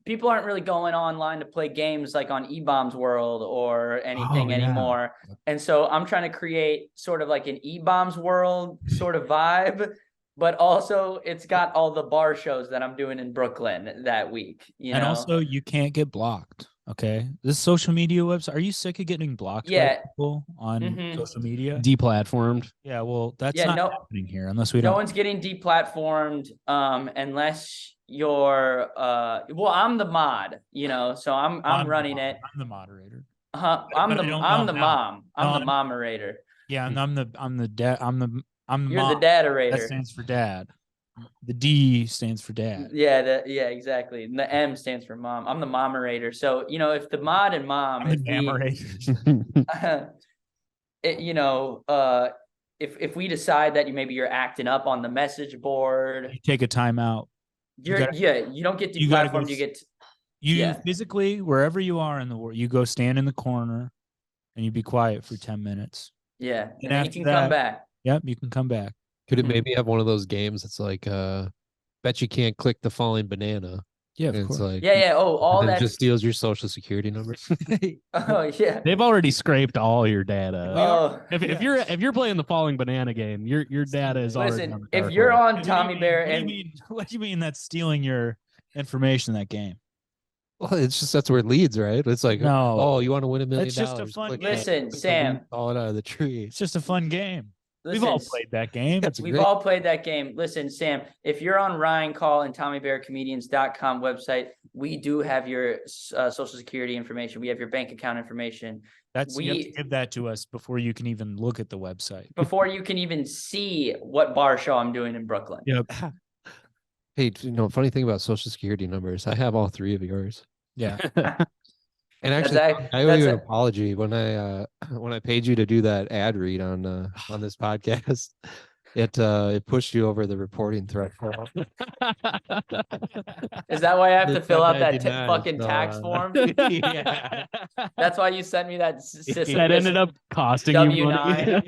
people aren't really going online to play games like on eBombs World or anything anymore. And so I'm trying to create sort of like an eBombs World sort of vibe, but also it's got all the bar shows that I'm doing in Brooklyn that week. Also you can't get blocked. Okay. This social media website. Are you sick of getting blocked by people on social media? Deplatformed. Yeah, well, that's not happening here unless we no don't. one's getting deplatformed unless you're well, I'm the mod, so I'm running it. I'm the moderator. I'm the mom. I'm the moderator. Yeah, and I'm the dad. You're mom. the daderator. That stands for dad. The D stands for dad. Yeah, exactly. And the M stands for mom. I'm the moderator. So, if the mod and mom, if we decide that maybe you're acting up on the message board, you take a timeout. You don't get deplatformed. You physically, wherever you are in the world, you go stand in the corner and you be quiet for 10 minutes. Yeah. And then you can come back. Yep, you can come back. Could it maybe have one of those games that's like, bet you can't click the falling banana? Yeah, of course. Like, Oh, all that just steals your social security number. Oh yeah. They've already scraped all your data. Oh, if you're playing the falling banana game, your data is already. Listen, if you're on Tommy Bear and what do you mean that's stealing your information in that game? Well, it's just that's where it leads, right? It's like, oh, you want to win $1 million? It's just a fun. Listen, Sam, fall it out of the tree. It's just a fun game. Listen, we've all played that game. All played that game. Listen, Sam, if you're on Ryan Call and TommyBearComedians.com website, we do have your social security information. We have your bank account information. You have to give that to us before you can even look at the website. Before you can even see what bar show I'm doing in Brooklyn. Yep. Hey, funny thing about social security numbers, I have all 3 of yours. Yeah. And actually, I owe you an apology when I paid you to do that ad read on this podcast. It pushed you over the reporting threshold. Is that why I have to fill out that fucking tax form? Yeah. That's why you sent me that. That ended up costing you money.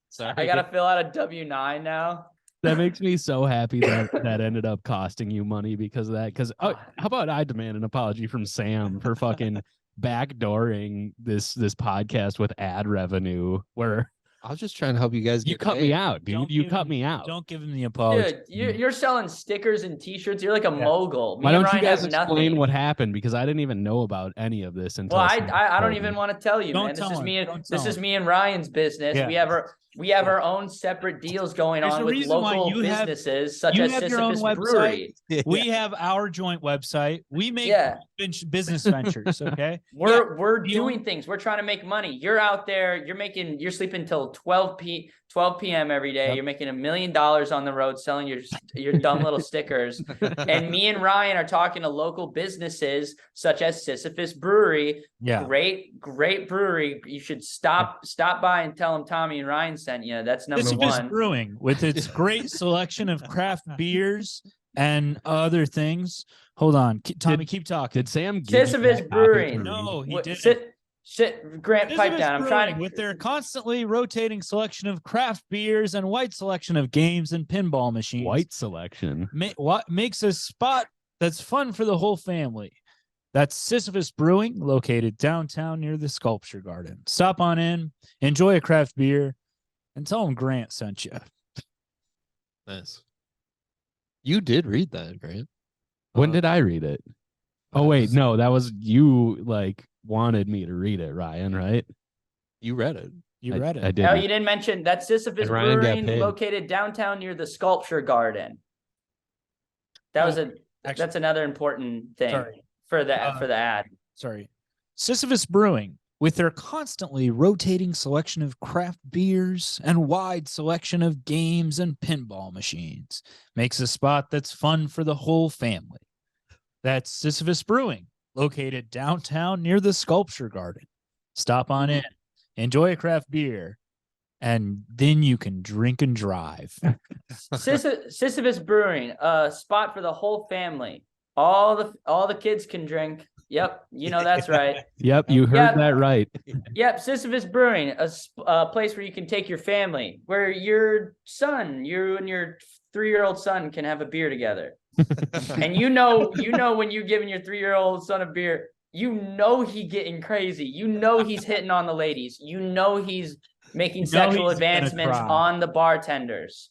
Sorry. I gotta fill out a W-9 now. That makes me so happy that ended up costing you money because of that. Because how about I demand an apology from Sam for fucking backdooring this podcast with ad revenue where I was just trying to help you guys. You cut me out, dude. You cut me out. Don't give him the apology. Dude, you're selling stickers and T-shirts. You're like a mogul. Why don't you guys explain what happened? Because I didn't even know about any of this until. Well, I don't even want to tell you, man. This is me and Ryan's business. Yeah. We have our own separate deals going on with local businesses such as Sisyphus Brewery. Yeah. We have our joint website. We make business ventures. Okay, we're doing things. We're trying to make money. You're out there. You're sleeping till 12 p.m. every day. Yep. You're making $1 million on the road selling your dumb little stickers. And me and Ryan are talking to local businesses such as Sisyphus Brewery. Yeah, great brewery. You should stop by and tell them Tommy and Ryan sent you. That's number Sisyphus one. Brewing with its great selection of craft beers and other things. Hold on, Tommy, keep talking. Did Sam Sisyphus Brewing? No, he didn't. Grant, pipe down. I'm trying to. With their constantly rotating selection of craft beers and wide selection of games and pinball machines. White selection. What makes a spot that's fun for the whole family. That's Sisyphus Brewing, located downtown near the Sculpture Garden. Stop on in, enjoy a craft beer, and tell them Grant sent you. Nice. You did read that, Grant. When did I read it? Oh, wait, no, that was you, wanted me to read it, Ryan, right? You read it. I did. No, you didn't mention that Sisyphus Brewing located downtown near the Sculpture Garden. That's another important thing for the ad. Sorry. Sisyphus Brewing, with their constantly rotating selection of craft beers and wide selection of games and pinball machines, makes a spot that's fun for the whole family. That's Sisyphus Brewing, located downtown near the Sculpture Garden. Stop on in, enjoy a craft beer, and then you can drink and drive. Sisyphus Brewing, a spot for the whole family. All the kids can drink. Yep, that's right. Yep, you heard that right. Yep, Sisyphus Brewing, a place where you can take your family, where you and your 3-year-old son can have a beer together. And when you're giving your 3-year-old son a beer, he getting crazy. He's hitting on the ladies. He's making sexual advancements on the bartenders.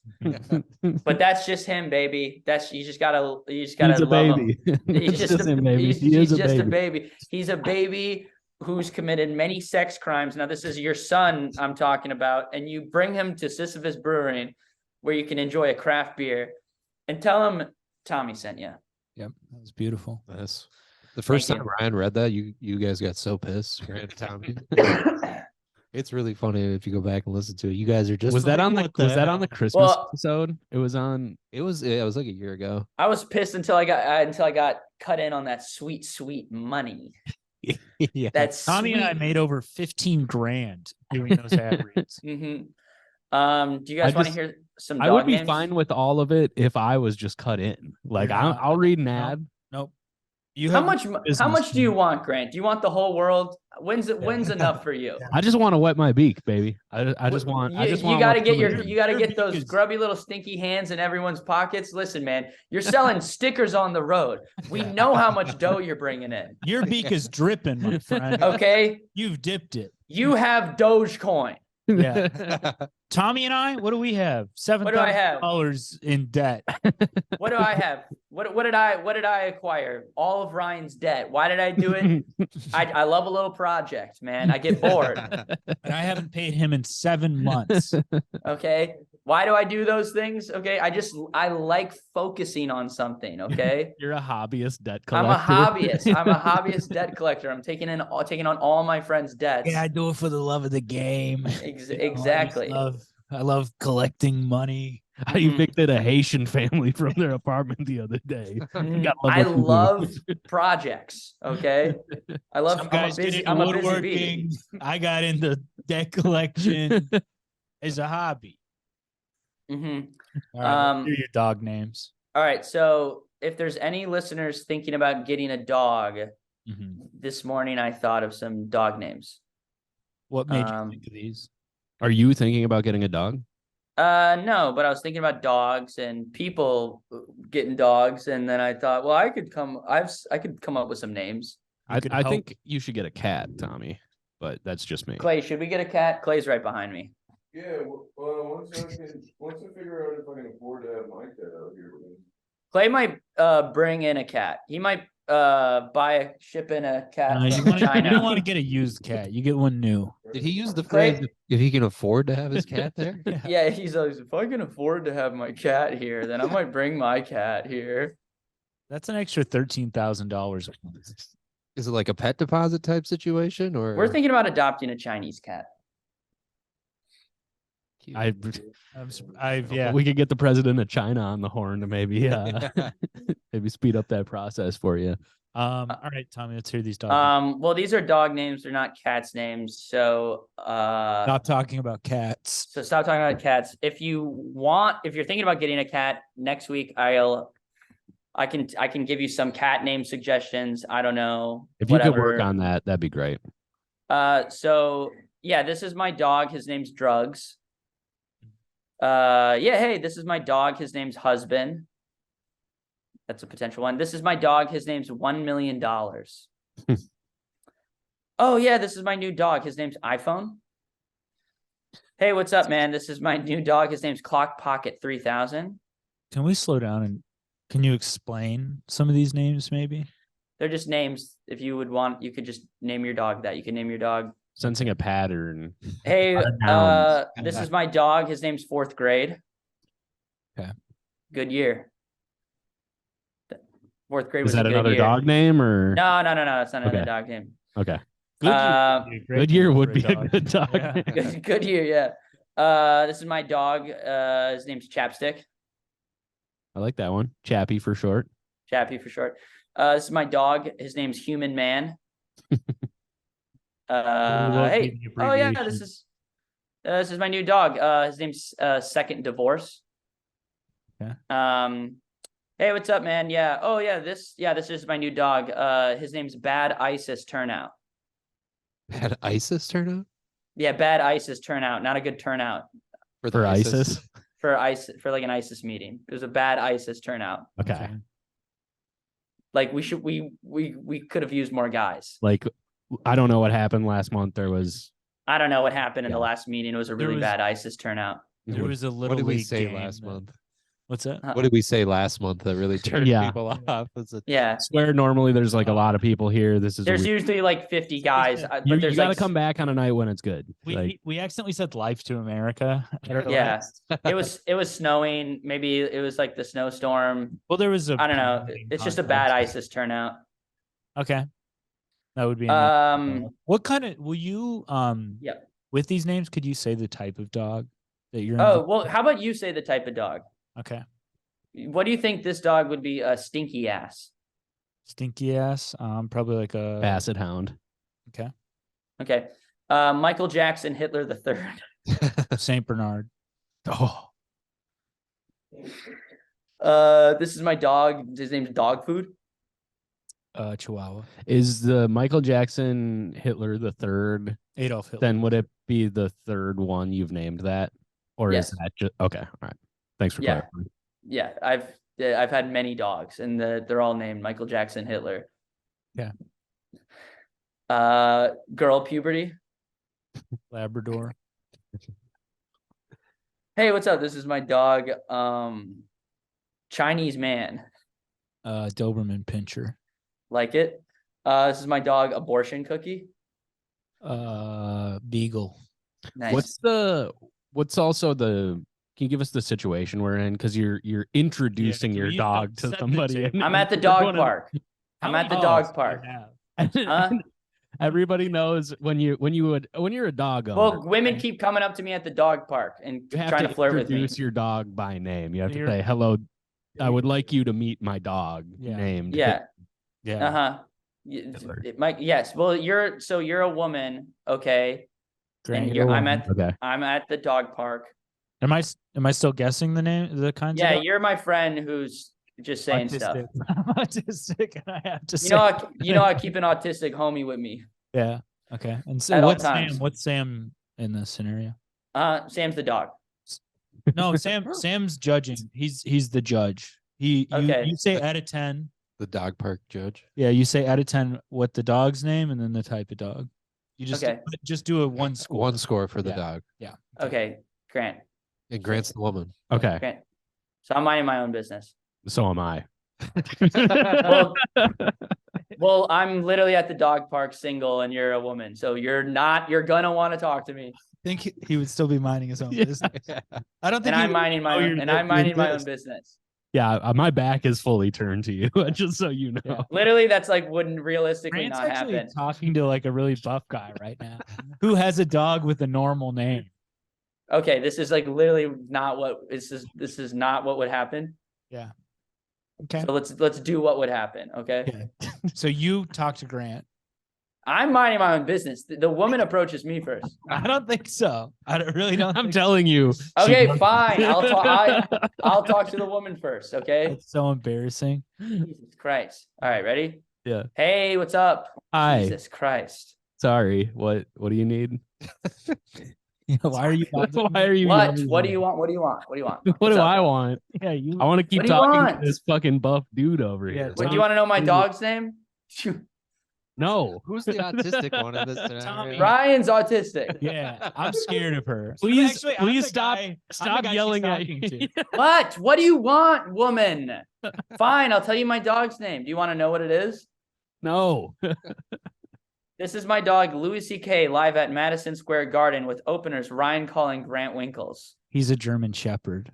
But that's just him, baby. You just gotta love baby. him. He's just a baby. He's just a baby. He's a baby who's committed many sex crimes. Now, this is your son I'm talking about, and you bring him to Sisyphus Brewing, where you can enjoy a craft beer, and tell him Tommy sent you. Yep, that was beautiful. Yes. The first time Ryan read that, you guys got so pissed. Tommy. It's really funny if you go back and listen to it. You guys are just that on the Christmas episode? It was like a year ago. I was pissed until I got cut in on that sweet money. Yeah. That's Tommy and I made over 15 grand doing those ad reads. Do you guys want to hear some dog I would be names? fine with all of it if I was just cut in. Like I'll read an ad. Nope. How much do you want, Grant? Do you want the whole world? When's enough for you? I just want to wet my beak, baby. I just want. You got to get those grubby little stinky hands in everyone's pockets. Listen, man, you're selling stickers on the road. We know how much dough you're bringing in. Your beak is dripping, my friend. Okay, you've dipped it. You have Dogecoin. Yeah. Tommy and I, what do we have? $7,000 in debt. What do I have? What did I acquire? All of Ryan's debt. Why did I do it? I love a little project, man. I get bored. And I haven't paid him in 7 months. Okay. Why do I do those things? Okay. I like focusing on something. Okay. You're a hobbyist debt collector. I'm a hobbyist debt collector. I'm taking on all my friends' debts. Yeah, I do it for the love of the game. Exactly. I love collecting money. I evicted a Haitian family from their apartment the other day. I love projects. Okay. I love. Some guys I'm a busy bee. I got into debt collection as a hobby. All right, do your dog names. All right. So if there's any listeners thinking about getting a dog, this morning I thought of some dog names. What made you think of these? Are you thinking about getting a dog? No, but I was thinking about dogs and people getting dogs, and then I thought, well, I could come up with some names. I think you should get a cat, Tommy, but that's just me. Clay, should we get a cat? Clay's right behind me. Yeah, once I figure out if I can afford to have my cat out here. Clay might bring in a cat. He might ship in a cat from China. You don't want to get a used cat. You get one new. Did he use the phrase if he can afford to have his cat there? Yeah, he's like, if I can afford to have my cat here, then I might bring my cat here. That's an extra $13,000. Is it like a pet deposit type situation, or we're thinking about adopting a Chinese cat? Yeah. We could get the president of China on the horn to maybe speed up that process for you. All right, Tommy, let's hear these dog names. Well, these are dog names, they're not cats names. So stop talking about cats. So stop talking about cats. If you're thinking about getting a cat next week, I can give you some cat name suggestions. I don't know. If you could work on that, that'd be great. So yeah, this is my dog. His name's Drugs. Hey, this is my dog. His name's Husband. That's a potential one. This is my dog. His name's $1 million. Oh yeah, this is my new dog. His name's iPhone. Hey, what's up, man? This is my new dog. His name's Clock Pocket 3000. Can we slow down and can you explain some of these names maybe? They're just names. If you would want, you could just name your dog that. You can name your dog. Sensing a pattern. Hey, this is my dog. His name's Fourth Grade. Okay. Good year. Fourth grade was a that good another year. dog name or no? It's not another dog name. Okay. Good year would be a good dog. Yeah. Good year, yeah. This is my dog. His name's Chapstick. I like that one. Chappie for short. Chappie for short. This is my dog. His name's Human Man. Hey. Oh yeah, this is my new dog. His name's Second Divorce. Okay. Hey, what's up, man? Yeah. Oh yeah, this is my new dog. His name's Bad ISIS Turnout. Bad ISIS turnout? Yeah, Bad ISIS Turnout. Not a good turnout. For ISIS? For like an ISIS meeting. It was a bad ISIS turnout. Okay. Like we could have used more guys. Like I don't know what happened last month. There was I don't know what happened in the last meeting. It was a really bad ISIS turnout. There was a little. What did we say last month? What's that? What did we say last month that really turned people off? Yeah. I swear normally there's like a lot of people here. There's usually like 50 guys. But you there's got to like, come back on a night when it's good. We accidentally said Life to America. Yeah. it was snowing. Maybe it was like the snowstorm. Well, there was I don't know. It's just a bad ISIS turnout. Okay. That would be what kind of will you with these names, could you say the type of dog that you're well, how about you say the type of dog? Okay. What do you think this dog would be? A stinky ass. Stinky ass. Probably like a Basset Hound. Okay. Michael Jackson, Hitler the Third. Saint Bernard. Oh. This is my dog. His name's Dog Food. Chihuahua. Is the Michael Jackson Hitler the Third? Adolf Hitler. Then would it be the third one you've named that, or is that just okay? All right. Thanks for clarifying. Yeah, I've had many dogs, and they're all named Michael Jackson, Hitler. Yeah. Girl puberty. Labrador. Hey, what's up? This is my dog, Chinese man. Doberman Pinscher. Like it. This is my dog, Abortion Cookie. Beagle. Nice. What's also the? Can you give us the situation we're in? Because you're introducing your dog to somebody. I'm at the dog park. I'm at the dog park. Everybody knows when you're a dog owner. Well, women keep coming up to me at the dog park and trying to flirt with me. Introduce your dog by name. You have to say, "Hello, I would like you to meet my dog named." Yeah. Yeah. Yes. Well, you're a woman, okay? Great. And I'm at the dog park. Am I still guessing the name, the kinds? Yeah, of you're my friend who's just saying stuff. I'm autistic, and I have to say. You know, I keep an autistic homie with me. Yeah. Okay. And so, what's Sam in this scenario? Sam's the dog. No, Sam's judging. He's the judge. You say out of 10. The dog park judge. Yeah, you say out of 10 what the dog's name and then the type of dog. You just do a one score. One score for the dog. Yeah. Okay, Grant. And Grant's the woman. Okay. Grant. So I'm minding my own business. So am I. Well, I'm literally at the dog park single and you're a woman. So you're gonna want to talk to me. I think he would still be minding his own business. I don't think I'm minding my own business. Yeah, my back is fully turned to you, just so you know. Yeah. Literally, that's like wouldn't realistically Grant's not happen. Talking to like a really buff guy right now who has a dog with a normal name. Okay, this is like literally not what this is not what would happen. Yeah. Okay. So let's do what would happen. Okay. So you talk to Grant. I'm minding my own business. The woman approaches me first. I don't think so. I really don't. I'm telling you. Okay, fine. I'll talk to the woman first. Okay. It's so embarrassing. Jesus Christ. All right, ready? Yeah. Hey, what's up? Hi. Jesus Christ. Sorry. What do you need? Why are you? Why are you? What do you want? What do you want? What do you want? What do I want? Yeah, I want to keep talking to this fucking buff dude over here. Wait, do you want to know my dog's name? No. Who's the autistic one in this scenario? Ryan's autistic. Yeah, I'm scared of her. Please stop yelling at you. What? What do you want, woman? Fine, I'll tell you my dog's name. Do you want to know what it is? No. This is my dog, Louis C.K., live at Madison Square Garden with openers Ryan calling Grant Winkles. He's a German Shepherd.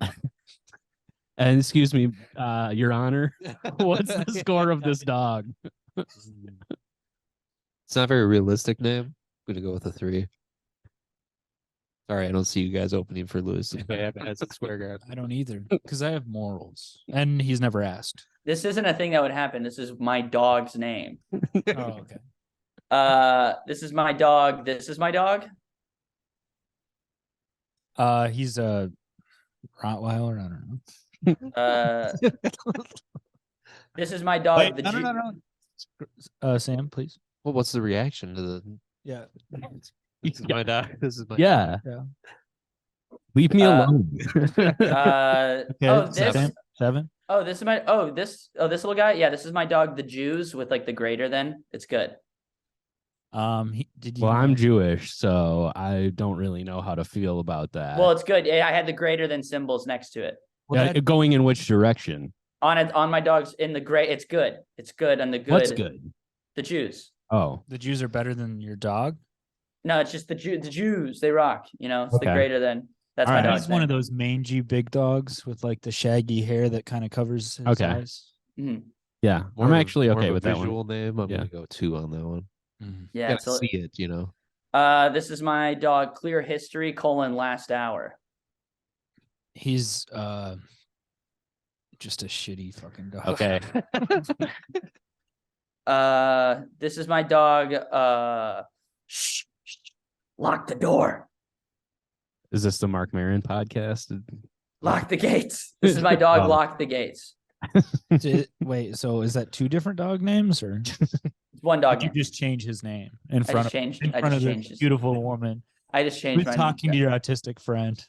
And excuse me, Your Honor, what's the score of this dog? It's not a very realistic name. I'm gonna go with a 3. Sorry, I don't see you guys opening for Louis at Madison Square Garden. I don't either, because I have morals, and he's never asked. This isn't a thing that would happen. This is my dog's name. Oh, okay. This is my dog. This is my dog. He's a Rottweiler. I don't know. This is my dog. Wait, no. Sam, please. Well, what's the reaction to the? Yeah. This is my dog. This is my. Yeah. Leave me alone. Okay, 7. Oh, this is my. This little guy. Yeah, this is my dog. The Jews with like the grater. Then it's good. Did you? Well, I'm Jewish, so I don't really know how to feel about that. Well, it's good. I had the greater than symbols next to it. Well, going in which direction? On my dog's in the gray. It's good. It's good on the good. What's good? The Jews. Oh, the Jews are better than your dog? No, it's just the Jews. They rock. It's Okay. the greater than. That's All my right, dog's he's one name. of those mangy big dogs with like the shaggy hair that kind of covers his eyes. Mhm. yeah. I'm actually okay with that one. Visual name. I'm Yeah. gonna go 2 on that one. Yeah. Gotta see it, This is my dog. Clear history: last hour. He's just a shitty fucking dog. Okay. This is my dog. Shh, lock the door. Is this the Mark Maron podcast? Lock the gates. This is my dog. Oh. Lock the gates. Wait, so is that 2 different dog names, or It's one dog. did you name. just change his name in I front just of changed. in I front just of the changed. his- beautiful woman? I just changed Who's my talking to your autistic friend?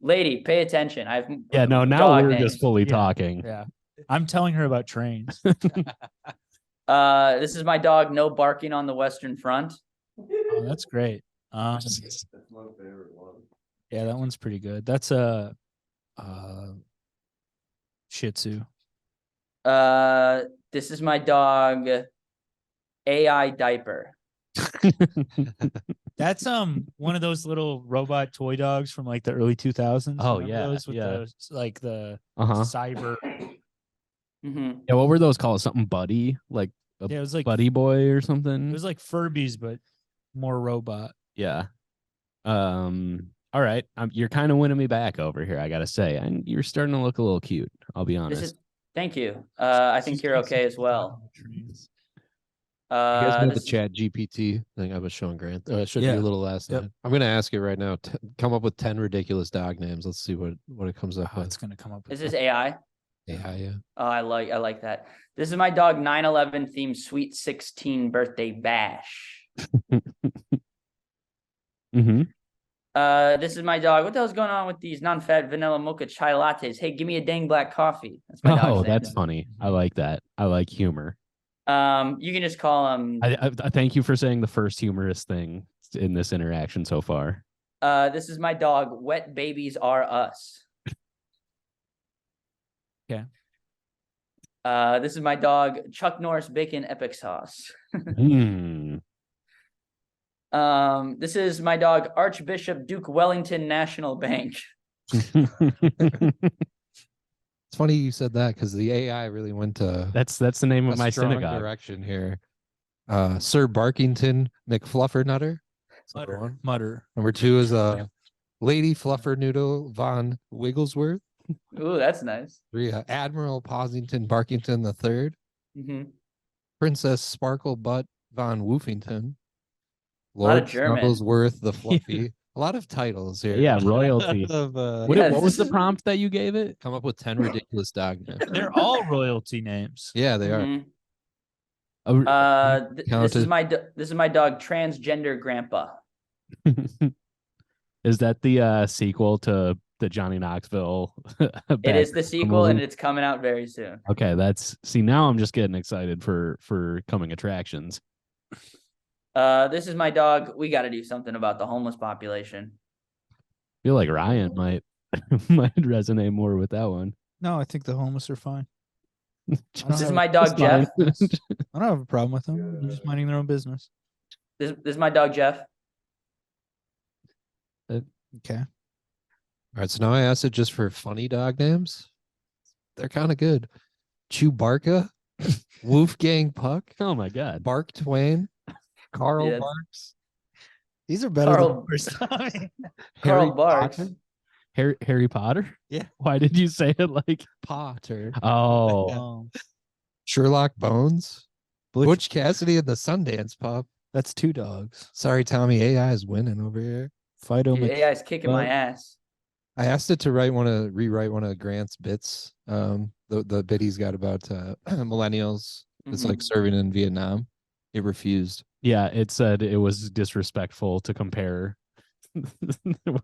lady. Pay attention. I've Yeah, no, now dog we're names. just fully Yeah. talking. Yeah, I'm telling her about trains. This is my dog. No barking on the Western Front. Oh, that's great. That's my favorite one. Yeah, that one's pretty good. That's a Shih Tzu. This is my dog. AI diaper. That's one of those little robot toy dogs from like the early 2000s. Oh, Remember yeah, those with yeah. the Uh-huh. cyber. Mm-hmm. Yeah, what were those called? Something Buddy? Like a Yeah, it was like Buddy Boy or It something? was like Furbies, but more robot. Yeah. All right. You're kind of winning me back over here, I gotta say. And you're starting to look a little cute. I'll be honest. Thank you. I think you're okay as well. You guys know the This- Chat GPT thing I was showing Grant. I showed Yeah. you a little last Yep. night. I'm gonna ask you right now. Come up with 10 ridiculous dog names. Let's see what it comes up Oh, with. it's gonna come up with This is AI. Yeah. Oh, I like that. This is my dog 9/11 themed Sweet 16 birthday bash. Mm-hmm. This is my dog. What the hell's going on with these non-fat vanilla mocha chai lattes? Hey, give me a dang black coffee. That's my dog's Oh, name. that's funny. I like that. I like humor. You can just call him. I thank you for saying the first humorous thing in this interaction so far. This is my dog. Wet babies are us. Okay. This is my dog. Chuck Norris bacon epic sauce. Hmm. This is my dog. Archbishop Duke Wellington National Bank. It's funny you said that because the AI really went to That's the name of a my strong synagogue. direction here. Sir Barkington McFluffernutter. That's number one. Mutter. Number 2 is Lady Fluffernoodle von Wigglesworth. Ooh, that's nice. 3 Admiral Posington Barkington III. Mm-hmm. Princess Sparkle Butt von Woofington. lot of Lord German. Snugglesworth the Fluffy. A lot of titles here. Yeah, royalty. Of, What was the prompt that you gave it? come up with 10 ridiculous dog names. They're all royalty names. Yeah, they are. Mhm. This Counted. is my dog. Transgender grandpa. Is that the sequel to the Johnny Knoxville? It is the sequel, and movie? it's coming out very soon. Okay, now I'm just getting excited for coming attractions. This is my dog. We got to do something about the homeless population. I feel like Ryan might resonate more with that one. No, I think the homeless are fine. This is my dog Jeff. I don't have a problem with them. They're just minding their own business. This is my dog Jeff. Okay. All right, so now I asked it just for funny dog names. They're kind of good. Chewbarca, Wolfgang Puck, Oh my god. Bark Twain, Carl Yeah. Barks, These are better Carl- than the first time. Carl Harry Barks. Potter, Harry Potter? Yeah. Why did you say it like Potter, oh Oh, Sherlock Bones, Butch- Butch Cassidy and the Sundance Pup. that's 2 dogs. Sorry, Tommy, AI is winning over here. Fido Dude, AI's kicking my ass. I asked it to rewrite one of Grant's bits. The bit he's got about millennials. It's Mhm. like serving in Vietnam. It refused. yeah, it said it was disrespectful to compare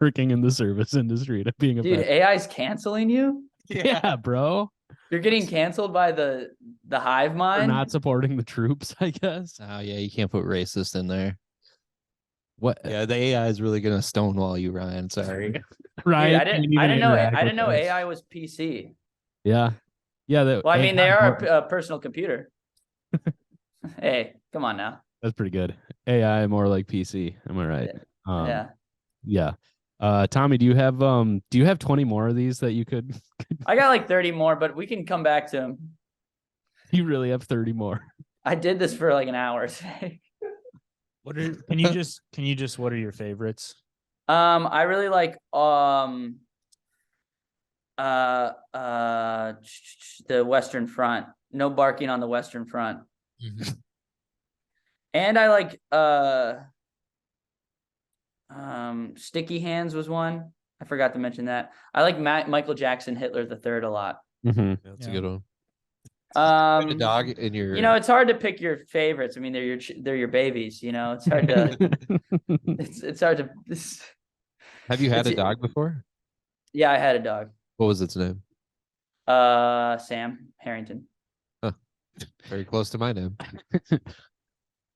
working in the service industry to being a Dude, vet. AI's canceling you. Yeah, bro. You're getting canceled by the hive mind? For not supporting the troops, I guess. Oh yeah, you can't put racist in there. What? Yeah, the AI is really gonna stonewall you, Ryan. Sorry. Ryan, Dude, I didn't know AI was PC. Yeah. Yeah. Well, I mean, they are a personal computer. Hey, come on now. That's pretty good. AI more like PC. Am I right? Yeah. Yeah. Tommy, do you have 20 more of these that you could? I got like 30 more, but we can come back to them. You really have 30 more. I did this for like an hour today. Can you just what are your favorites? I really like the Western Front. No barking on the Western Front. Mm-hmm. And I like Sticky Hands was one. I forgot to mention that. I like Michael Jackson Hitler the Third a lot. Mm-hmm. That's a good one. A dog in your. It's hard to pick your favorites. I mean, they're your babies. It's hard to. it's hard to. Have you had a dog before? Yeah, I had a dog. What was its name? Sam Harrington. Huh. Very close to my name.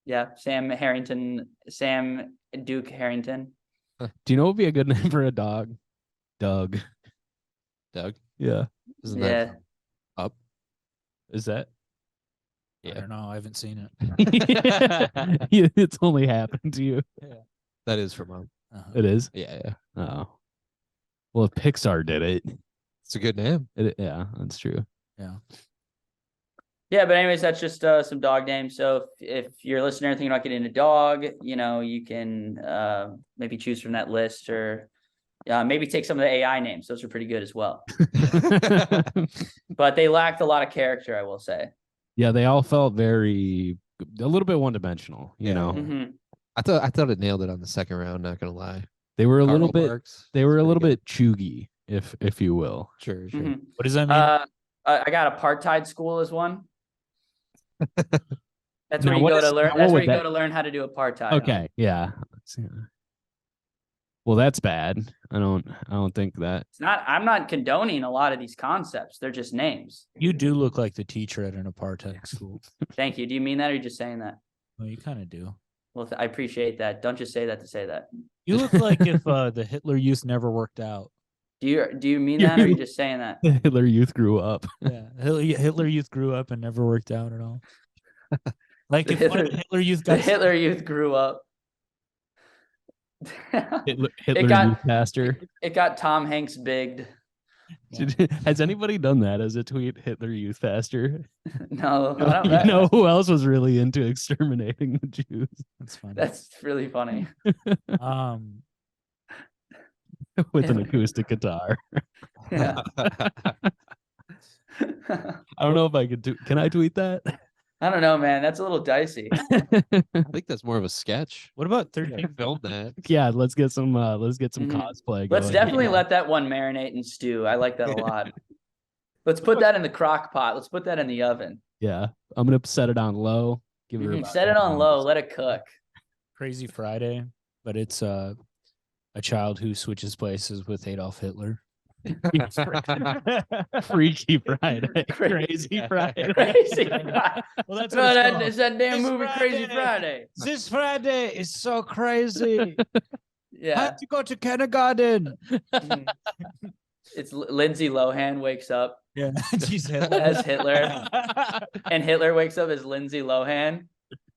Yeah, Sam Harrington. Sam Duke Harrington. Do you know what would be a good name for a dog? Doug. Doug? Yeah. Isn't that Up? Is that? Yeah. I don't know. I haven't seen it. It's only happened to you. Yeah. That is from Up. Uh-huh. It is? Yeah. Oh. Well, if Pixar did it. It's a good name. Yeah, that's true. Yeah. Yeah, but anyways, that's just some dog names. So if you're listening thinking about getting a dog, you can maybe choose from that list, or maybe take some of the AI names. Those are pretty good as well. But they lacked a lot of character, I will say. Yeah, they all felt a little bit one-dimensional, you know. Mm-hmm. I thought it nailed it on the second round, not gonna lie. They were a Cardinal little bit Parks, they were a little bit chuggy, if you will. Sure. Mm-hmm. What does that mean? I got apartheid school as one. That's where Now, you go to learn. That's where you that- go to learn how to do apartheid. Okay, yeah. Well, that's bad. I don't think that. It's not. I'm not condoning a lot of these concepts. They're just names. You do look like the teacher at an apartheid school. Thank you. Do you mean that, or are you just saying that? Well, you kind of do. Well, I appreciate that. Don't just say that to say that. You look like if the Hitler Youth never worked out. Do you mean that, or are you just saying that? Hitler Youth grew up. Yeah, Hitler Youth grew up and never worked out at all. Like if Hitler Youth got Hitler Youth grew up. Hitler Youth pastor. It got Tom Hanks bigged. Yeah. Has anybody done that as a tweet? Hitler Youth pastor. No, You know who else was really into exterminating the Jews? That's funny. That's really funny. With an acoustic guitar. Yeah. I don't know if I could do. Can I tweet that? I don't know, man. That's a little dicey. I think that's more of a sketch. What about 13? Film that. Yeah, let's get some cosplay. Let's going. definitely let that one marinate and stew. I like that a lot. Let's put that in the crock pot. Let's put that in the oven. Yeah, I'm gonna set it on low. Give it. Set it on low. Let it cook. Crazy Friday, but it's a child who switches places with Adolf Hitler. Freaky Friday. Crazy Friday. Crazy Friday. Well, that's it's that damn This movie, Friday. Crazy Friday. This Friday is so crazy. I Yeah. have to go to kindergarten. It's Lindsay Lohan wakes up Yeah, she's Hitler. as Hitler, and Hitler wakes up as Lindsay Lohan.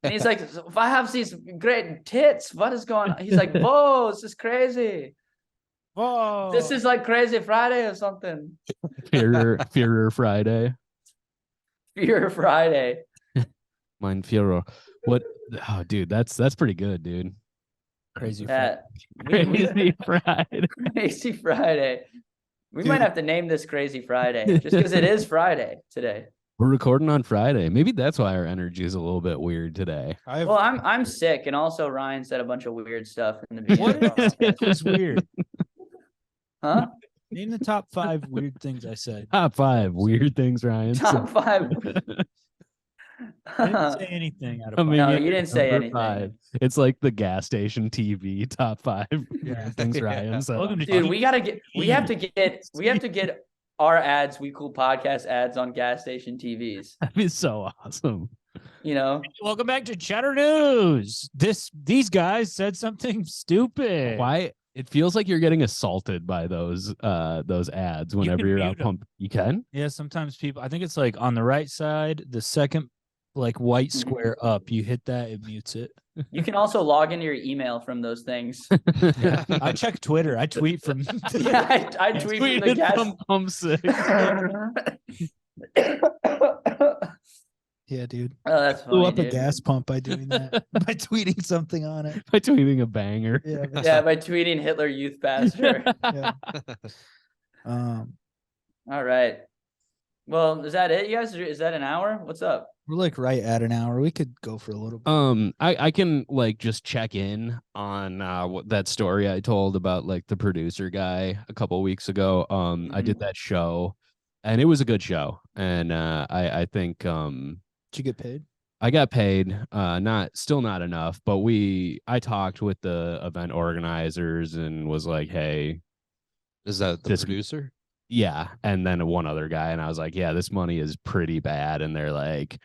And he's like, if I have these great tits, what is going on? He's like, whoa, this is crazy. Whoa. This is like Crazy Friday or something. Führer Friday. Fear Friday. Mein Führer. What? Oh, dude, that's pretty good, dude. Crazy Friday. Crazy Friday. Crazy Friday. We might have to name this Crazy Friday just because it is Friday today. We're recording on Friday. Maybe that's why our energy is a little bit weird today. Well, I'm sick, and also Ryan said a bunch of weird stuff in the beginning. What is weird? Huh? Name the top 5 weird things I said. Top 5 weird things, Ryan. Top 5. I didn't say anything out of I mean, No, yeah, you didn't say number anything. 5. It's like the gas station TV top 5 Yeah. things, Ryan. So Welcome to Dude, we have to get our ads, We Cool Podcast ads on gas station TVs. That'd be so awesome. You know, welcome back to Cheddar News. These guys said something stupid. Why? It feels like you're getting assaulted by those ads whenever you're out pump. You can? Yeah, sometimes people, I think it's like on the right side, the second like white square up, you hit that, it mutes it. You can also log into your email from those things. Yeah. I check Twitter. I tweet from yeah, I tweet from the gas from Pump 6. Yeah, dude. Oh, that's funny. Blew up dude. a gas pump by doing that. By tweeting something on it. By tweeting a banger. Yeah. Yeah, by tweeting Hitler Youth Pastor. Yeah. All right. Well, is that it, you guys? Is that an hour? What's up? We're like right at an hour. We could go for a little bit. I can like just check in on what that story I told about like the producer guy a couple weeks ago. I did that show, and it was a good show. And I think Did you get paid? I got paid, still not enough, but I talked with the event organizers and was like, hey, is that the producer? Yeah. And then one other guy, and I was like, yeah, this money is pretty bad. And they're like,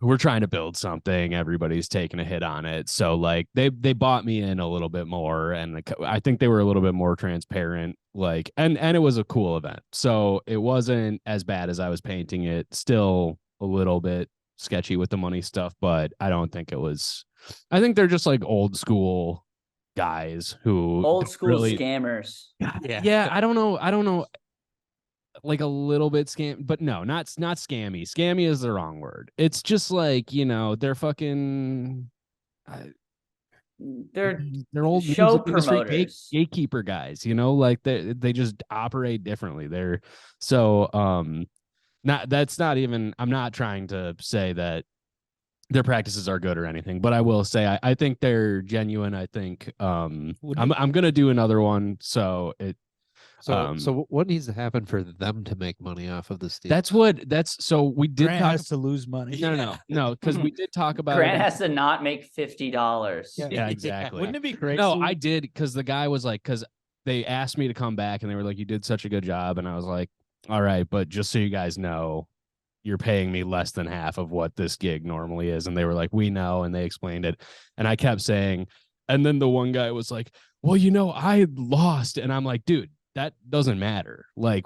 we're trying to build something. Everybody's taking a hit on it. So like they bought me in a little bit more, and I think they were a little bit more transparent. Like, and it was a cool event. So it wasn't as bad as I was painting it. Still a little bit sketchy with the money stuff, but I don't think it was. I think they're just like old school guys who old school scammers. Yeah, I don't know. Like a little bit scam, but no, not scammy. Scammy is the wrong word. It's just like, they're fucking they're old show promoters, gatekeeper guys, like they just operate differently. They're so that's not even, I'm not trying to say that their practices are good or anything, but I will say I think they're genuine. I think I'm gonna do another one. So what needs to happen for them to make money off of this deal? So we did Grant has to lose money. No, because we did talk about Grant has to not make $50. Yeah, exactly. Wouldn't it be crazy? No, I did, because the guy was like, because they asked me to come back and they were like, you did such a good job, and I was like, all right, but just so you guys know, you're paying me less than half of what this gig normally is. And they were like, we know. And they explained it. And I kept saying, and then the one guy was like, well, I lost. And I'm like, dude, that doesn't matter. Like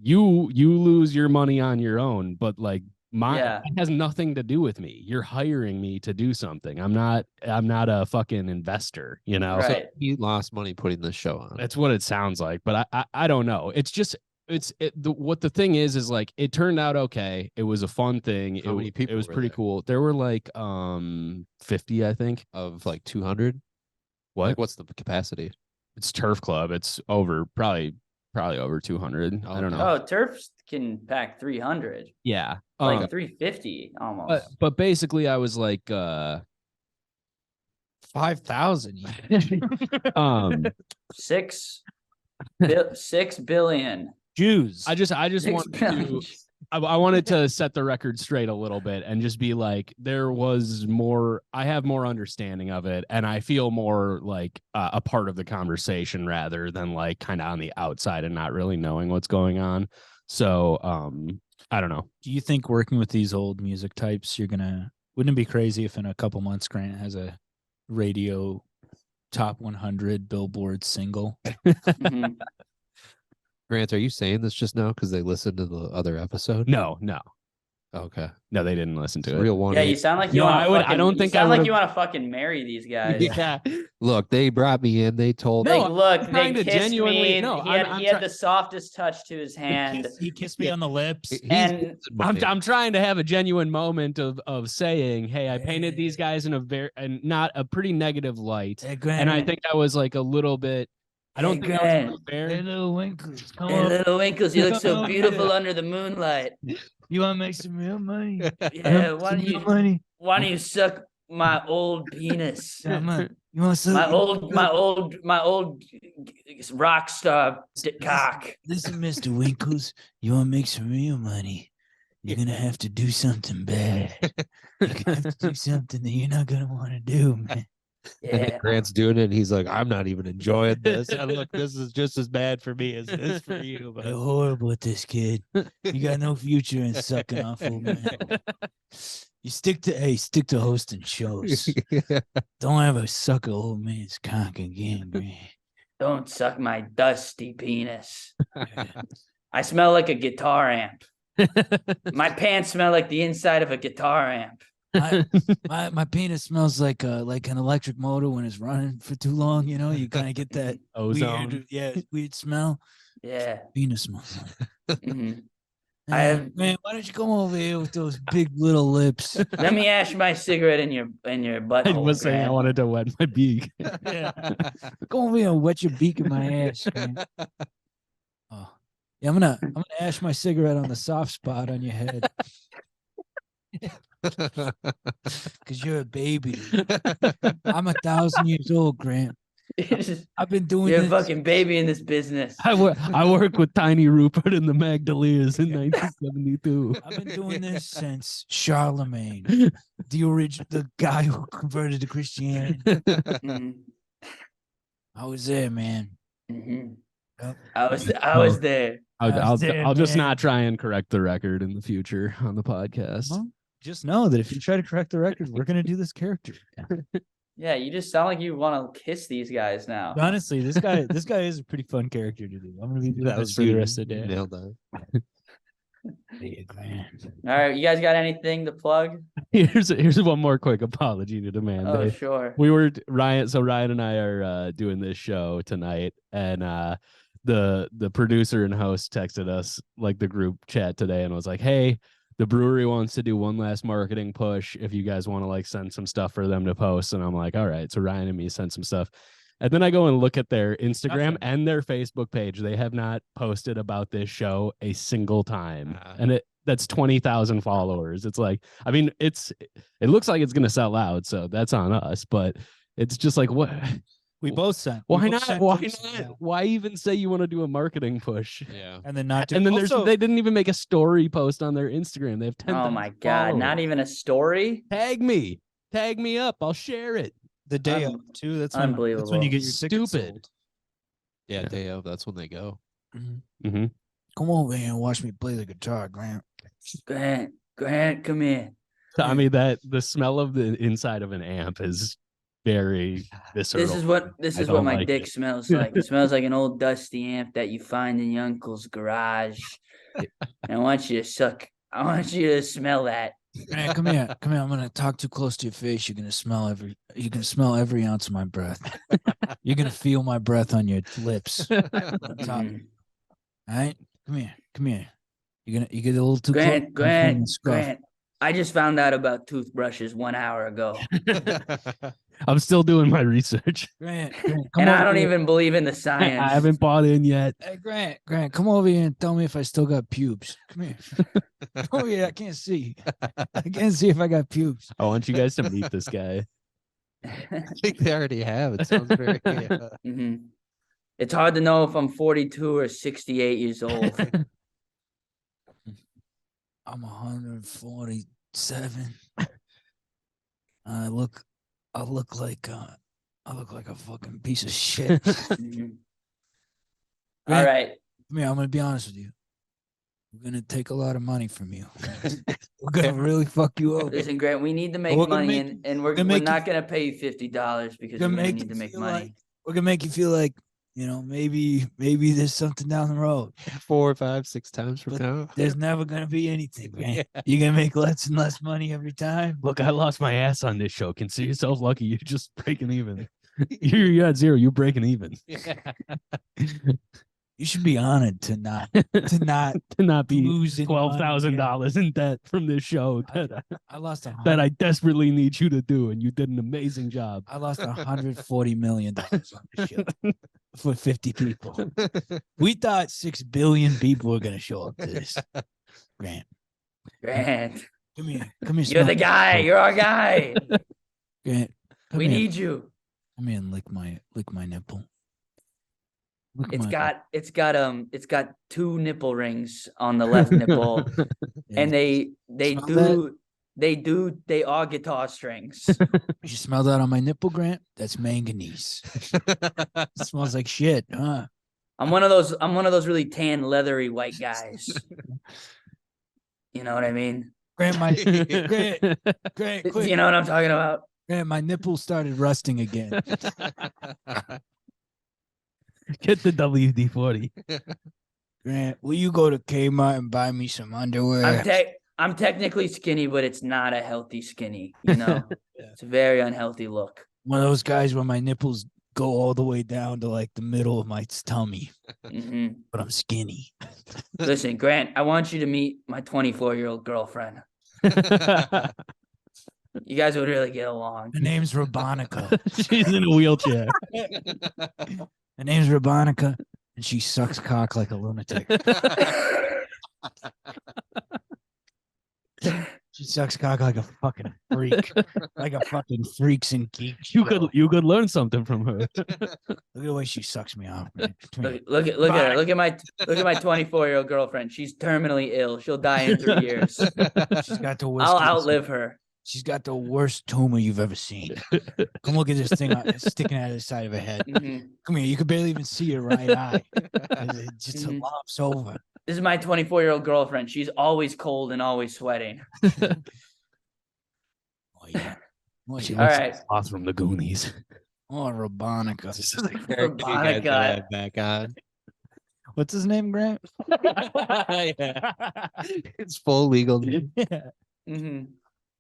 you lose your money on your own, but like it has nothing to do with me. You're hiring me to do something. I'm not a fucking investor, Right. So you lost money putting this show on. That's what it sounds like, but I don't know. It's just, what the thing is like, it turned out okay. It was a fun thing. How many people it was were pretty there? Cool. There were like 50, I think. Of like 200. What? Like, what's the capacity? It's Turf Club. It's over probably over 200. I don't know. Oh, Turfs can pack 300. Yeah. Like 350 almost. But basically I was like 5,000. 6 billion. Jews. I just wanted to I wanted to set the record straight a little bit and just be like, I have more understanding of it, and I feel more like a part of the conversation rather than like kind of on the outside and not really knowing what's going on. So I don't know. Do you think working with these old music types, wouldn't it be crazy if in a couple months Grant has a radio top 100 Billboard single? Mm-hmm. Grant, are you saying this just now because they listened to the other episode? No. Okay. No, they didn't listen to it. Real one. Yeah, you sound like you No, want. I don't think sound I like would've- you want to fucking marry these guys. Yeah. Look, they brought me in. They told Like, No, look, I'm they trying to kissed genuinely- me. no, he I'm had the softest touch to his hand. He kissed me on the lips. And I'm trying to have a genuine moment of saying, hey, I painted these guys in a pretty negative light. Hey, Grant. And I think I was like a little bit, I don't think I was Hey, fair. little Winkles. Come hey, on. little Winkles, you look so beautiful under the moonlight. You want to make some real money? Yeah, Some real money? why don't you suck my old penis? Yeah, man. You want to My old rock star cock. Listen, Mr. Winkles, you want to make some real money? You're gonna have to do something bad. You're gonna have to do something that you're not gonna want to do, man. And then Grant's doing it, and he's like, I'm not even enjoying this. And look, this is just as bad for me as it is for you. But You're horrible at this, kid. You got no future in sucking off old man. You stick to hosting shows. Don't ever suck an old man's cock again, Grant. Don't suck my dusty penis. I smell like a guitar amp. My pants smell like the inside of a guitar amp. My penis smells like an electric motor when it's running for too long. You know, you kind of get that ozone. weird smell. Yeah, penis smell. Mm-hmm. Man, why don't you come over here with those big little lips? Let me ash my cigarette in your butthole. I was saying I wanted to wet my beak. Yeah. Come over here and wet your beak in my ass. Man. Oh, yeah, I'm gonna ash my cigarette on the soft spot on your head. Because you're a baby. I'm 1,000 years old, Grant. I've been doing You're this. a fucking baby in this business. I work with Tiny Rupert and the Magdaleers in 1972. I've been doing this since Charlemagne, the guy who converted to Christianity. Mm-hmm. I was there, man. Mm-hmm. Yep. I was there. I'll just not try and correct the record in the future on the podcast. Well, just know that if you try to correct the record, we're gonna do this character. Yeah, you just sound like you want to kiss these guys now. Honestly, this guy is a pretty fun character to do. I'm gonna be doing this for the rest of the day. Nailed that. All right, you guys got anything to plug? Here's one more quick apology to demand. Oh, sure. We were Ryan and I are doing this show tonight, and the producer and host texted us like the group chat today and was like, hey, the brewery wants to do one last marketing push if you guys want to like send some stuff for them to post. And I'm like, all right. So Ryan and me sent some stuff. And then I go and look at their Instagram and their Facebook page. They have not posted about this show a single time. And that's 20,000 followers. It's like, I mean, it looks like it's going to sell out. So that's on us, but it's just like, what? We both sent. Why not? Why even say you want to do a marketing push? Yeah. And then not do. And then they didn't even make a story post on their Instagram. They have 10,000. Oh my God. followers. Not even a story. Tag me up. I'll share it. The day of too. That's unbelievable. That's when you get your tickets Stupid. sold. Yeah, day of. That's when they go. Mm-hmm. Mm-hmm. Come over here and watch me play the guitar, Grant. Grant, come here. I mean, that the smell of the inside of an amp is very visceral. This is what my dick smells like. It smells like an old dusty amp that you find in your uncle's garage. And I want you to smell that. Grant, come here. I'm gonna talk too close to your face. You're gonna smell every ounce of my breath. You're gonna feel my breath on your lips. On top. All right? Come here. You get a little too close. Grant. I just found out about toothbrushes 1 hour ago. I'm still doing my research. Grant, and I don't even believe in the science. I haven't bought in yet. Hey, Grant, come over here and tell me if I still got pubes. Come here. Oh yeah, I can't see. I can't see if I got pubes. I want you guys to meet this guy. I think they already have. It sounds very. Mm-hmm. It's hard to know if I'm 42 or 68 years old. I'm 147. I look like a fucking piece of shit. Mm-hmm. All right. I mean, I'm gonna be honest with you. We're gonna take a lot of money from you. We're gonna really fuck you up. Listen, Grant, we need to make money, and we're not gonna pay you $50 because we need to make money. We're gonna make you feel like, you know, maybe there's something down the road. 4, 5, 6 times from now. There's never gonna be anything, man. You're gonna make less and less money every time. Look, I lost my ass on this show. Consider yourself lucky. You're just breaking even. You're at zero. You're breaking even. You should be honored to not be losing $12,000 in debt from this show I lost that I desperately need you to do, and you did an amazing job. I lost $140 million on this show for 50 people. We thought 6 billion people were gonna show up to this. Grant, come here. You're the guy. You're our guy. Grant, we need you. Come here and lick my nipple. It's got 2 nipple rings on the left nipple, and they do They do. They are guitar strings. You smell that on my nipple, Grant? That's manganese. It smells like shit, huh? I'm one of those really tan, leathery white guys. You know what I mean? Grant, Grant, quick. You know what I'm talking about? Grant, my nipples started rusting again. Get the WD-40. Grant, will you go to Kmart and buy me some underwear? I'm technically skinny, but it's not a healthy skinny. You know, It's a very unhealthy look. One of those guys where my nipples go all the way down to like the middle of my tummy, but I'm skinny. Listen, Grant, I want you to meet my 24-year-old girlfriend. You guys would really get along. Her name's Robonica. She's in a wheelchair. Her name's Robonica, and she sucks cock like a lunatic. She sucks cock like a fucking freak, like a fucking freaks and geeks. You could learn something from her. Look at the way she sucks me off. Man. Look at her. Look at my 24-year-old girlfriend. She's terminally ill. She'll die in 3 years. She's got the worst. I'll outlive her. She's got the worst tumor you've ever seen. Come look at this thing sticking out of the side of her head. Come here. You could barely even see her right eye. It just lopes over. This is my 24-year-old girlfriend. She's always cold and always sweating. Oh, yeah. Well, she All right. Off from the Goonies. Oh, Robonica. Robonica. Back on. What's his name, Grant? It's full legal. Yeah.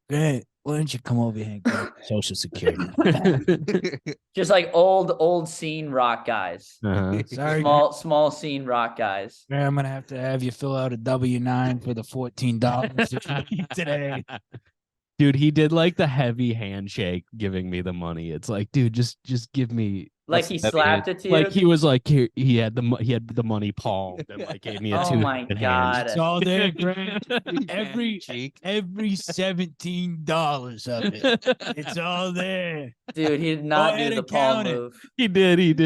Grant, why don't you come over here and get Social Security? Just like old scene rock guys. Sorry, Small scene rock guys. Grant, I'm gonna have you fill out a W-9 for the $14 that you need today. Dude, he did like the heavy handshake giving me the money. It's like, dude, just give me. Like he slapped it to you. Like he was like, here, he had the money palmed and like gave me a Oh my two-handed God. hand. It's all there, Grant. Every $17 of it. It's all there. Dude, he did not Go do ahead the and palm count it. move. He did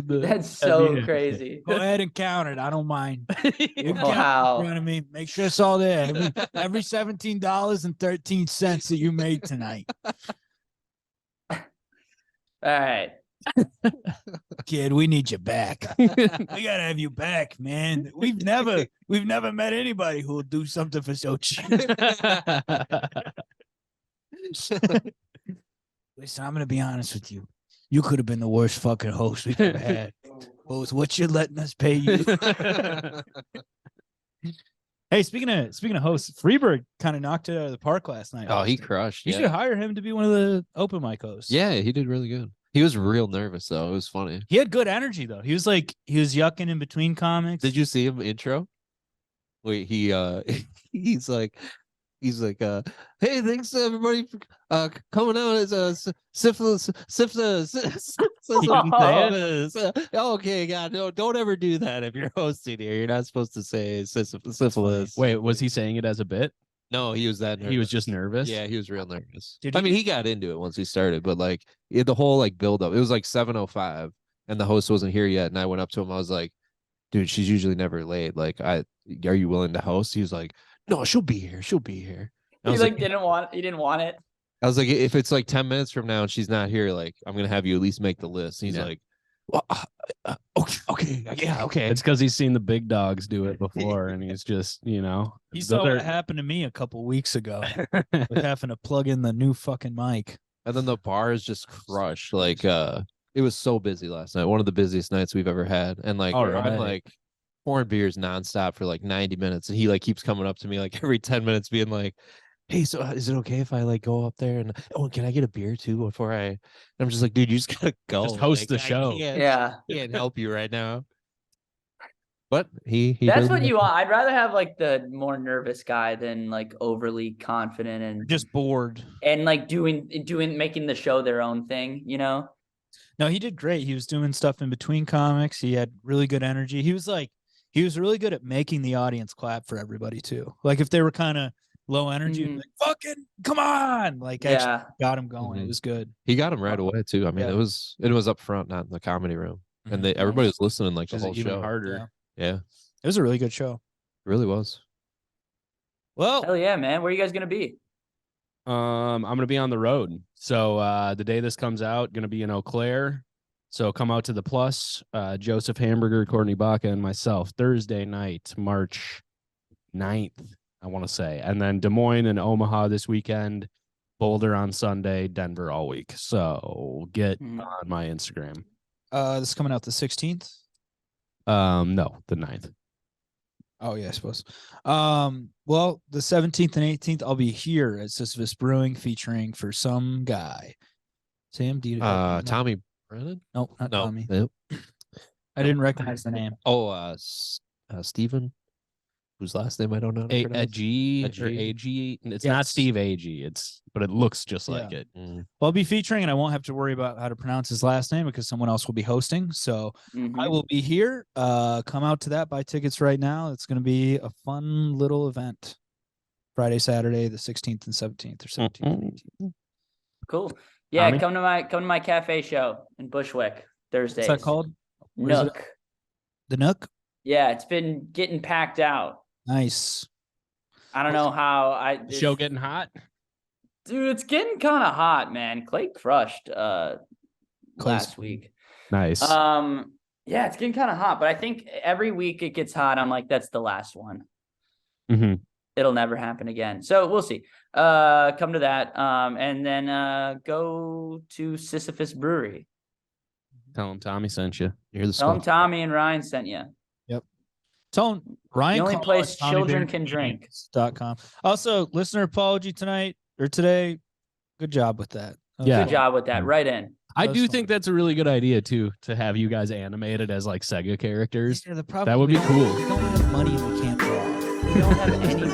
the. That's so heavy crazy. Go ahead and count it. I don't mind. You can count Wow. in front of me. Make sure it's all there. Every $17.13 that you made tonight. All right. Kid, we need you back. We gotta have you back, man. We've never met anybody who will do something for so cheap. Listen, I'm gonna be honest with you. You could have been the worst fucking host we've ever had. Both what you're letting us pay you. Hey, speaking of hosts, Freeberg kind of knocked it out of the park last night. Oh, he crushed. You should hire him to be one of the open mic hosts. Yeah, he did really good. He was real nervous though. It was funny. He had good energy though. He was yucking in between comics. Did you see him intro? Wait, he's like, hey, thanks everybody for coming out as a syphilis. Okay, God, no, don't ever do that if you're hosting here. You're not supposed to say syphilis. Wait, was he saying it as a bit? No, he was that nervous. He was just nervous. Yeah, he was real nervous. Did I he- mean, he got into it once he started, but like the whole like build up, it was like 7:05 and the host wasn't here yet. And I went up to him. I was like, dude, she's usually never late. Like, are you willing to host? He was like, no, she'll be here. She'll be here. He didn't want it. I was like, if it's like 10 minutes from now and she's not here, like, I'm going to have you at least make the list. And he's like, well, okay. Yeah. Okay. It's because he's seen the big dogs do it before, and he's just, He saw what happened to me a couple weeks ago with having to plug in the new fucking mic. And then the bar is just crushed. Like, it was so busy last night. One of the busiest nights we've ever had. And like, I'm like pouring beers nonstop for like 90 minutes. And he like keeps coming up to me like every 10 minutes being like, hey, so is it okay if I like go up there and can I get a beer too before I? And I'm just like, dude, you just gotta go. Just host like, the show. Yeah. Can't help you right now. But he That's what you want. I'd rather have like the more nervous guy than like overly confident and Just bored. and like making the show their own thing, you know? No, he did great. He was doing stuff in between comics. He had really good energy. He was really good at making the audience clap for everybody too. Like if they were kind of low energy, like fucking come on, like actually got him going. It was good. He got him right away too. I mean, it was up front, not in the comedy room, and everybody was listening like the whole even show. harder. Yeah, it was a really good show. it really was. Well, Hell yeah, man. Where are you guys gonna be? I'm gonna be on the road. So the day this comes out, gonna be in Eau Claire. So come out to the Plus. Joseph Hamburger, Courtney Baca, and myself, Thursday night, March 9th, I want to say. And then Des Moines and Omaha this weekend, Boulder on Sunday, Denver all week. So get on my Instagram. This is coming out the 16th. No, the 9th. Oh yeah, I suppose. Well, the 17th and 18th, I'll be here at Sisyphus Brewing, featuring for some guy. Sam, do you? Tommy Brennan? No, not No. Tommy. Nope. I didn't recognize the name. Oh, Stephen, whose last name I don't know. A-G or AG. It's not Steve AG. But it looks just like it. Well, I'll be featuring, and I won't have to worry about how to pronounce his last name because someone else will be hosting. So I will be here. Come out to that. Buy tickets right now. It's going to be a fun little event. Friday, Saturday, the 16th and 17th, or 17th and 18th. Cool. Yeah, Tommy? come to my cafe show in Bushwick Thursdays. What's that called? Where is it? Nook. The Nook? Yeah, it's been getting packed out. Nice. I don't know how The show getting hot? Dude, it's getting kind of hot, man. Clay crushed last week. Nice. Yeah, it's getting kind of hot, but I think every week it gets hot. I'm like, that's the last one. Mm-hmm. It'll never happen again. So we'll see. Come to that. And then go to Sisyphus Brewery. Tell him Tommy sent you. You're the Tell them Tommy and Ryan sent you. Tell him Ryan. The only Call place at Tommy children Bear can drink. .com. Also, listener apology tonight or today. Good job with that. Yeah. Good job with that. Right in. I That do was think fun. that's a really good idea too, to have you guys animated as like Sega characters. Yeah, the problem That would be we don't- cool. We don't have money and we can't draw. We don't have any.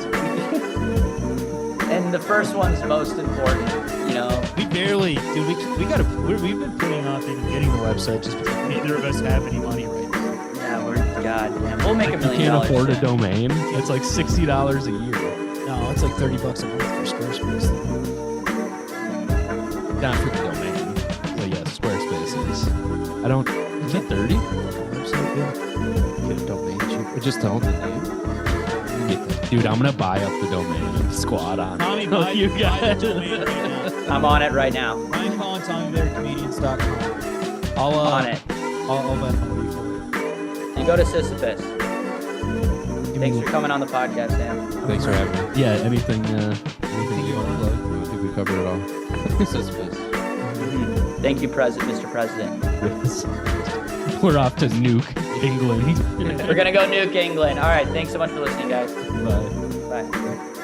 And the first one's most important, you know. We barely, dude. We've been putting off even getting the website just because neither of us have any money right now. Yeah, goddamn. We'll make Like, $1 you million. can't afford a soon. domain. It's like $60 a year. No, it's like $30 a month for Squarespace. Not for the domain. But yeah, Squarespace is. I don't. Is it 30? Website, yeah. Get a domain cheap. Just tell them the name. Get that. Dude, I'm gonna buy up the domain and squat on. Tommy, it. buy You the guys. domain right now. I'm on it right now. Ryan Collin, TommyBearComedians.com. I'll On it. I'll Venmo you for it. You go to Sisyphus. Thanks for coming on the podcast, Sam. Thanks for having me. Yeah. Anything you want to plug? I think we covered it all. Sisyphus. Thank you, Mr. President. Yes. We're off to nuke England. We're gonna go nuke England. All right. Thanks so much for listening, guys. Bye. Bye.